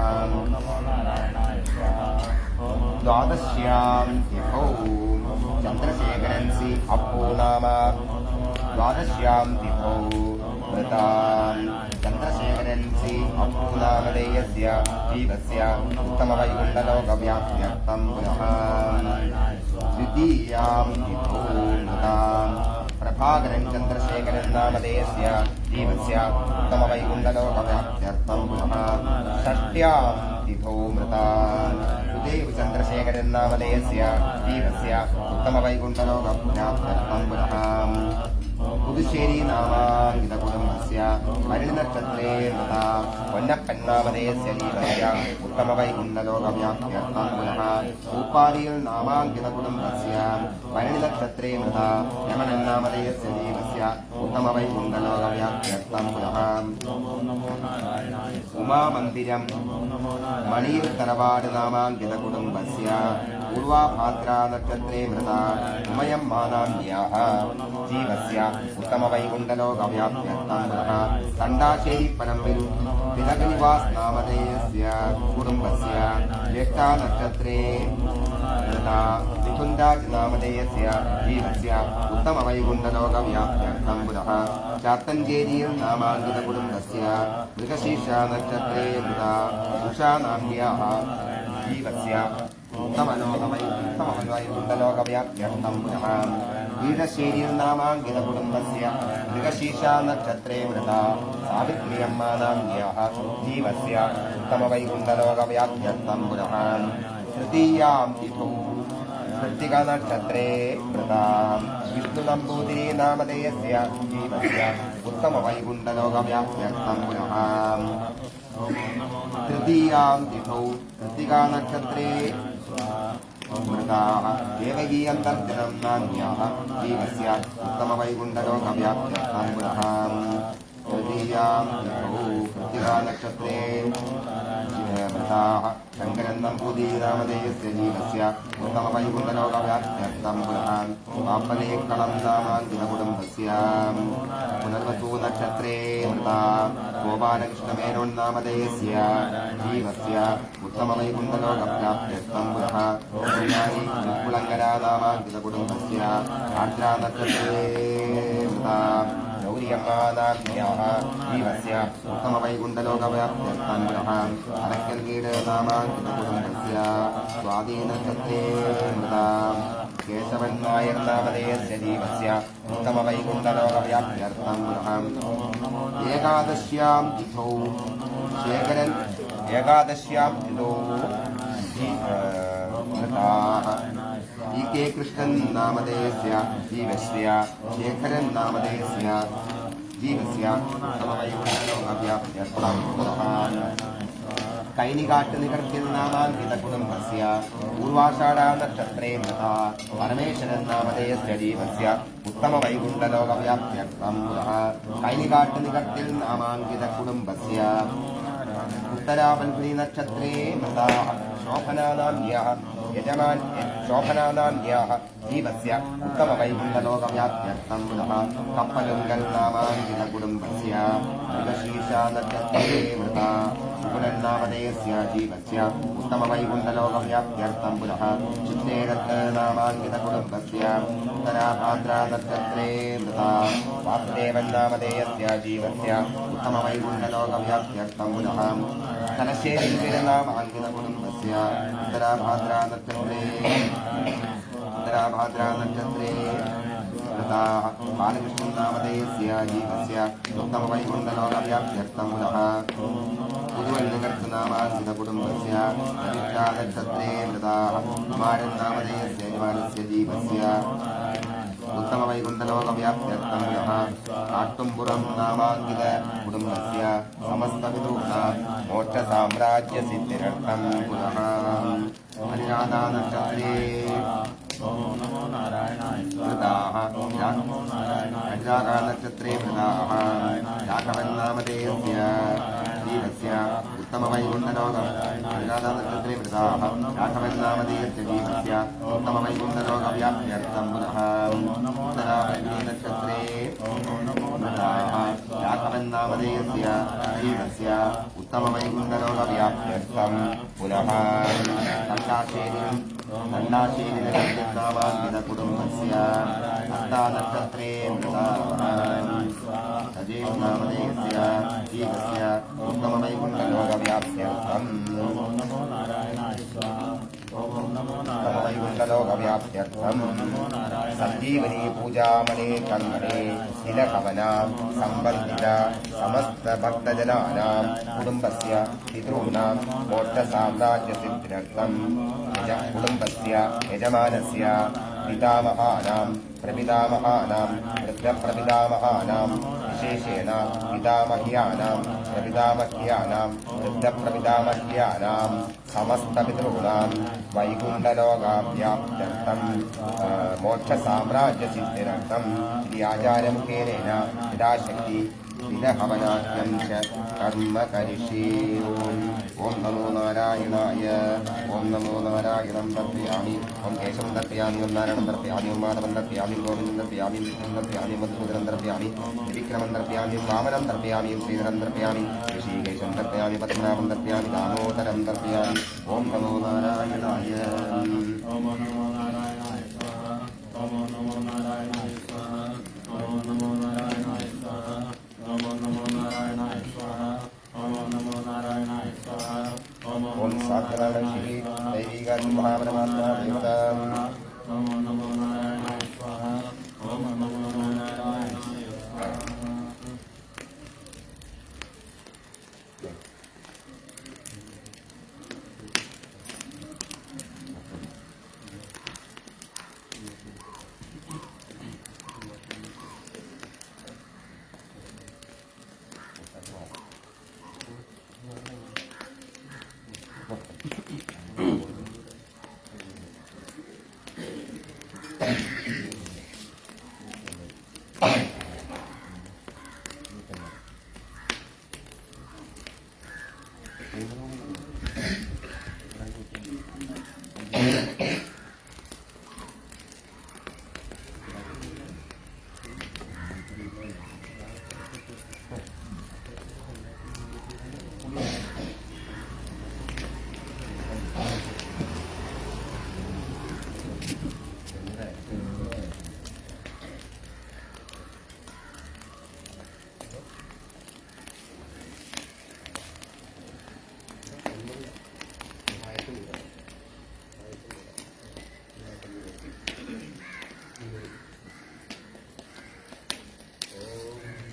ദ്വാദശ്യാം തിഥൗ ചന്ദ്രശേഖരൻ സി അപ്പോ നാമ ദ്വാദശ്യാം തിഥൗ മൃതാം ചന്ദ്രശേഖരൻ സി അപ്പോ നാമധേയസ്യ ജീവസ്യ ഉത്തമ വൈകുണ്ഠലോകപ്രാപ്ത്യർത്ഥം പുനഃ ദ്വിതീയാം തിഥൗ മൃതാം പ്രഭാകരൻ ചന്ദ്രശേഖരൻ നാമധേയസ്യ ജീവസ്യ ഉത്തമ വൈകുണ്ഠലോകപ്രാപ്ത്യർത്ഥം പുനഃ ഷഷ്ട്യാം തിഥൗ മൃതാം സുദേവ് ചന്ദ്രശേഖരൻ നാമധേയസ്യ ജീവസ്യ ഉത്തമ വൈകുണ്ഠലോകപ്രാപ്ത്യർത്ഥം പുനഃ പുതുശ്ശേരി നാമാങ്കിത കുടുംബസ്യ ഭരണി നക്ഷത്രേ മൃതാ പൊന്നപ്പൻ നാമധേയസ്യ ജീവസ്യ ഉത്തമ വൈകുണ്ഠലോകപ്രാപ്ത്യർത്ഥം പുനഃ ഭൂപ്പാലിയിൽ നാമാങ്കിത കുടുംബസ്യ ഭരണി നക്ഷത്രേ മൃതാ രമണൻ നാമധേയസ്യ ജീവസ്യ ഉത്തമ വൈകുണ്ഠലോകപ്രാപ്ത്യർത്ഥം പുനഃ ഉമാമന്ദിരം മണിയിൽ തറവാട് നാമാങ്കിത കുടുംബസ്യ പൂർവാഭാദ്രാ നക്ഷത്രേ മൃതാ ഉമയം മാനാമ്യാഃ ജീവസ്യ ഉത്തമ വൈകുണ്ഠലോകപ്രാപ്ത്യർത്ഥം പുനഃ തണ്ടാശ്ശേരി പരമ്പിൽ തിലകനിവാസ് നാമധേയസ്യ കുടുംബസ്യ ജ്യേഷ്ഠാ നക്ഷത്രേ മൃതാ മിഥുൻരാജ് നാമധേയസ്യ ജീവസ്യ ഉത്തമ വൈകുണ്ഠലോകപ്രാപ്ത്യർത്ഥം പുനഃ ചാത്തഞ്ചേരിയിൽ നാമാങ്കിത കുടുംബസ്യ മൃഗശീർഷ നക്ഷത്രേ മൃതാ ഉഷാ നാമ്യാഃ ജീവസ്യ ഉത്തമ വൈകുണ്ഠലോകപ്രാപ്ത്യർത്ഥം പുനഃ വീരശ്ശേരിയിൽ നാമാങ്കിത കുടുംബസ്യ മൃഗശീർഷ നക്ഷത്രേ മൃതാ സാവിത്രിയമ്മ നാമ്യാഃ ജീവസ്യ ഉത്തമ വൈകുണ്ഠലോകപ്രാപ്ത്യർത്ഥം പുനഃ തൃതീയാം തിഥൗ കൃത്തികാ നക്ഷത്രേ മൃതാ വിഷ്ണു നമ്പൂതിരി നാമധേയസ്യ ജീവസ്യ ഉത്തമ വൈകുണ്ഠലോകപ്രാപ്ത്യർത്ഥം പുനഃ തൃതീയാം തിഥൗ കൃത്തികാ നക്ഷത്രേ മൃതാഃ ദേവകീയന്തർജനം നാമ്യാഃ ജീവസ്യ ഉത്തമ വൈകുണ്ഠലോകപ്രാപ്ത്യർത്ഥം പുനഃ തൃതീയാം തിഥൗ കൃത്തികാ നക്ഷത്രേ മൃതാഃ ശങ്കരൻ നമ്പൂതിരി നാമധേയസ്യ ജീവസ്യ ഉത്തമ വൈകുണ്ഠലോകപ്രാപ്ത്യർത്ഥം പുനഃ പാപ്പലേക്കളം നാമാങ്കിത കുടുംബസ്യ പുനർവസു നക്ഷത്രേ മൃതാ ഗോപാലകൃഷ്ണമേനോൻ നാമധേയസ്യ ജീവസ്യ ഉത്തമ വൈകുണ്ഠലോകപ്രാപ്ത്യർത്ഥം പുനഃ കുളങ്കര നാമാങ്കിത കുടുംബസ്യ ആർദ്രാ നക്ഷത്രേ മൃതാ ഗൗരിയമ്മ നാമ്യാഃ ജീവസ്യ ഉത്തമ വൈകുണ്ഠലോകപ്രാപ്ത്യർത്ഥം പുനഃ അരക്കൽ വീട് നാമാങ്കിത കുടുംബസ്യ സ്വാതി നക്ഷത്രേ മൃതാ കേശവൻ നായർ നാമധേയസ്യ ജീവസ്യ ഉത്തമ വൈകുണ്ഠലോകപ്രാപ്ത്യർത്ഥം പുനഃ ഏകാദശ്യാം തിഥൗ ശേഖരൻ ഏകാദശ്യാം തിഥൗ മൃതാഃ ഇ കെ കൃഷ്ണൻ നാമധേയസ്യ ജീവസ്യ ശേഖരൻ നാമധേയസ്യ ജീവസ്യ ഉത്തമ വൈകുണ്ഠലോകപ്രാപ്ത്യർത്ഥം പുനഃ കൈനികാട്ട് നികർത്തിൽ നാമാങ്കിത കുടുംബസ്യ പൂർവാഷാഢാ നക്ഷത്രേ മൃത പരമേശ്വരൻ നാമധേയസ്യ ജീവസ്യ ഉത്തമ വൈകുണ്ഠലോകവ്യാപ്ത്യർത്ഥം പുനഃ കൈനികാട്ട് നികർത്തിൽ നാമാങ്കിത കുടുംബസ്യ ഉത്തരാപൽഗുനി നക്ഷത്രേ മൃതാ ശോഭനാനാമ്യാഃ ശോഭനാനാമ്യാഃ ജീവസ്യ ഉത്തമ വൈകുണ്ഠലോകവ്യാപ്ത്യർത്ഥം പുനഃ കപ്പലുങ്കൽ നാമാങ്കിത കുടുംബസ്യ മൃഗശീർഷാ നക്ഷത്രേ മൃതാ ശുകുലന്നാമധേയസ്യ ജീവസ്യ ഉത്തമ വൈകുണ്ഠലോകവ്യാപ്ത്യർത്ഥം പുനഃ ചിത്രേരത്ത് നാമാങ്കിത കുടുംബസ്യ ഉത്തരാഭാദ്രാ നക്ഷത്രേ മൃതാ വാസുദേവന്നാമധേയസ്യ ജീവസ്യ ഉത്തമ വൈകുണ്ഠലോകവ്യാപ്ത്യർത്ഥം പുനഃ തലശ്ശേരിനാമാങ്കിത കുടുംബസ്യ ഉത്തരാഭാദ്രാ നക്ഷത്രേ മൃതാഃ ബാലകൃഷ്ണനാമധേയസ്യ ജീവസ്യ ഉത്തമ വൈകുണ്ഠലോകവ്യാപ്ത്യർത്ഥം പുനഃ പുതുവല്ലികർത്തനാമാങ്കിത കുടുംബസ്യ പ്രതിഷ്ഠാ നക്ഷത്രേ മൃതാഃ കുമാരന്നാമധേയസ്യ യജമാനസ്യ ജീവസ്യ ഉത്തമ വൈകുണ്ഠലോകവ്യാപ്ത്യർത്ഥം പുനഃ കാട്ടുംപുറം നാമാങ്കിത കുടുംബസ്യ സമസ്തവിദൂഷാം മോക്ഷസാമ്രാജ്യസിദ്ധിരർത്ഥം പുനഃ അനുരാധാ നക്ഷത്രേ മൃതാഃ നക്ഷത്രേ മൃതാഃ രാഘവന്നാമധേയസ്യ ജീവസ്യ ഉത്തമ വൈകുണ്ഠലോകവ്യാപ്ത്യർത്ഥം ഉത്തമ വൈകുണ്ഠലോകവ്യാപ്ത്യർത്ഥം പുനഃ ഉത്തരാപൽഗുനി നക്ഷത്രേ മൃതാഃ രാഘവന്നാമധേയസ്യ ജീവസ്യ ഉത്തമ വൈകുണ്ഠലോകവ്യാപ്ത്യർത്ഥം പുനഃ ദണ്ഡാശേരിനാമാങ്കിത കുടുംബസ്യ ഹസ്താ നക്ഷത്രേ മൃതാഃ സജീവനാമധേയസ്യ ജീവസ്യ ഉത്തമ വൈകുണ്ഠലോകവ്യാപ്ത്യർത്ഥം വൈകുണ്ഠലോകവ്യാപ്ത്യർത്ഥം സഞ്ജീവനി പൂജാമണേ കങ്കണേ തിലകവനാം സംബന്ധിത സമസ്ത ഭക്തജനാനാം കുടുംബസ്യ പിതॄണാം മോക്ഷസാമ്രാജ്യസിദ്ധിരർത്ഥം കുടുംബസ്യ യജമാനസ്യ പിതാമഹാനാം പ്രപിതാമഹാനാം വൃദ്ധപ്രപിതാമഹാനാം വിശേഷേണ പിതാമഹ്യാനാം പ്രപിതാമഹ്യാനാം വൃദ്ധപ്രപിതാമഹ്യാനാം സമസ്തപിതॄണാം വൈകുണ്ഠലോകാഭ്യാപ്ത്യർത്ഥം മോക്ഷസാമ്രാജ്യസിദ്ധിരർത്ഥം ഇതി ആചാരമുഖേന യഥാശക്തി വിലഹവനാഖ്യം ച കർമ്മ കരിഷ്യേ. ഓം നമോ നാരായണായ. ഓം നമോ നാരായണം തർപ്പയാമി. ഓം കേശവം തർപ്പയാമി. ഓം നാരായണം തർപ്പയാമി. ഓം മാധവം തർപ്പയാമി. ഗോവിന്ദം തർപ്പയാമി. വിഷ്ണും തർപ്പയാമി. മധുസൂദനം തർപ്പയാമി. വിക്രമം തർപ്പയാമി. വാമനം തർപ്പയാമി. ശ്രീധരം തർപ്പയാമി. ഋഷികേശം തർപ്പയാമി. പത്മനാഭം തർപ്പയാമി. ദാമോദരം തർപ്പയാമി. ഓം നമോ നാരായണായ. ഓം നമോ നാരായണായ സ്വാഹ. ഓം നമോ നാരായണായ സ്വാഹ. ഓം നമോ നാരായണായ സ്വാഹ. ഓം നമോ നാരായണായ സ്വാഹ. ഓം നമോ നാരായണായ സ്വാഹ. ഓം സാക്ഷാത്ശ്രീ ദൈവിക മഹാപരമാത്മാ ദേവത. ഓം നമോ നാരായണായ സ്വാഹ. ഓം നമോ നാരായണായ സ്വാഹ.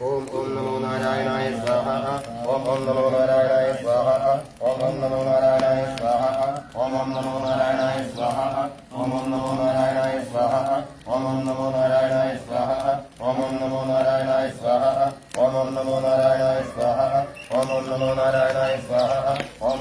ओम ओम नमो नारायणाय स्वाहा. ओम ओम नमो नारायणाय स्वाहा. ओम ओम नमो नारायणाय स्वाहा. ओम ओम नमो नारायणाय स्वाहा. ओम ओम नमो नारायणाय स्वाहा. ओम ओम नमो नारायणाय स्वाहा. ओम ओम नमो नारायणाय स्वाहा. ओम ओम नमो नारायणाय स्वाहा. ओम ओम नमो नारायणाय स्वाहा. ओम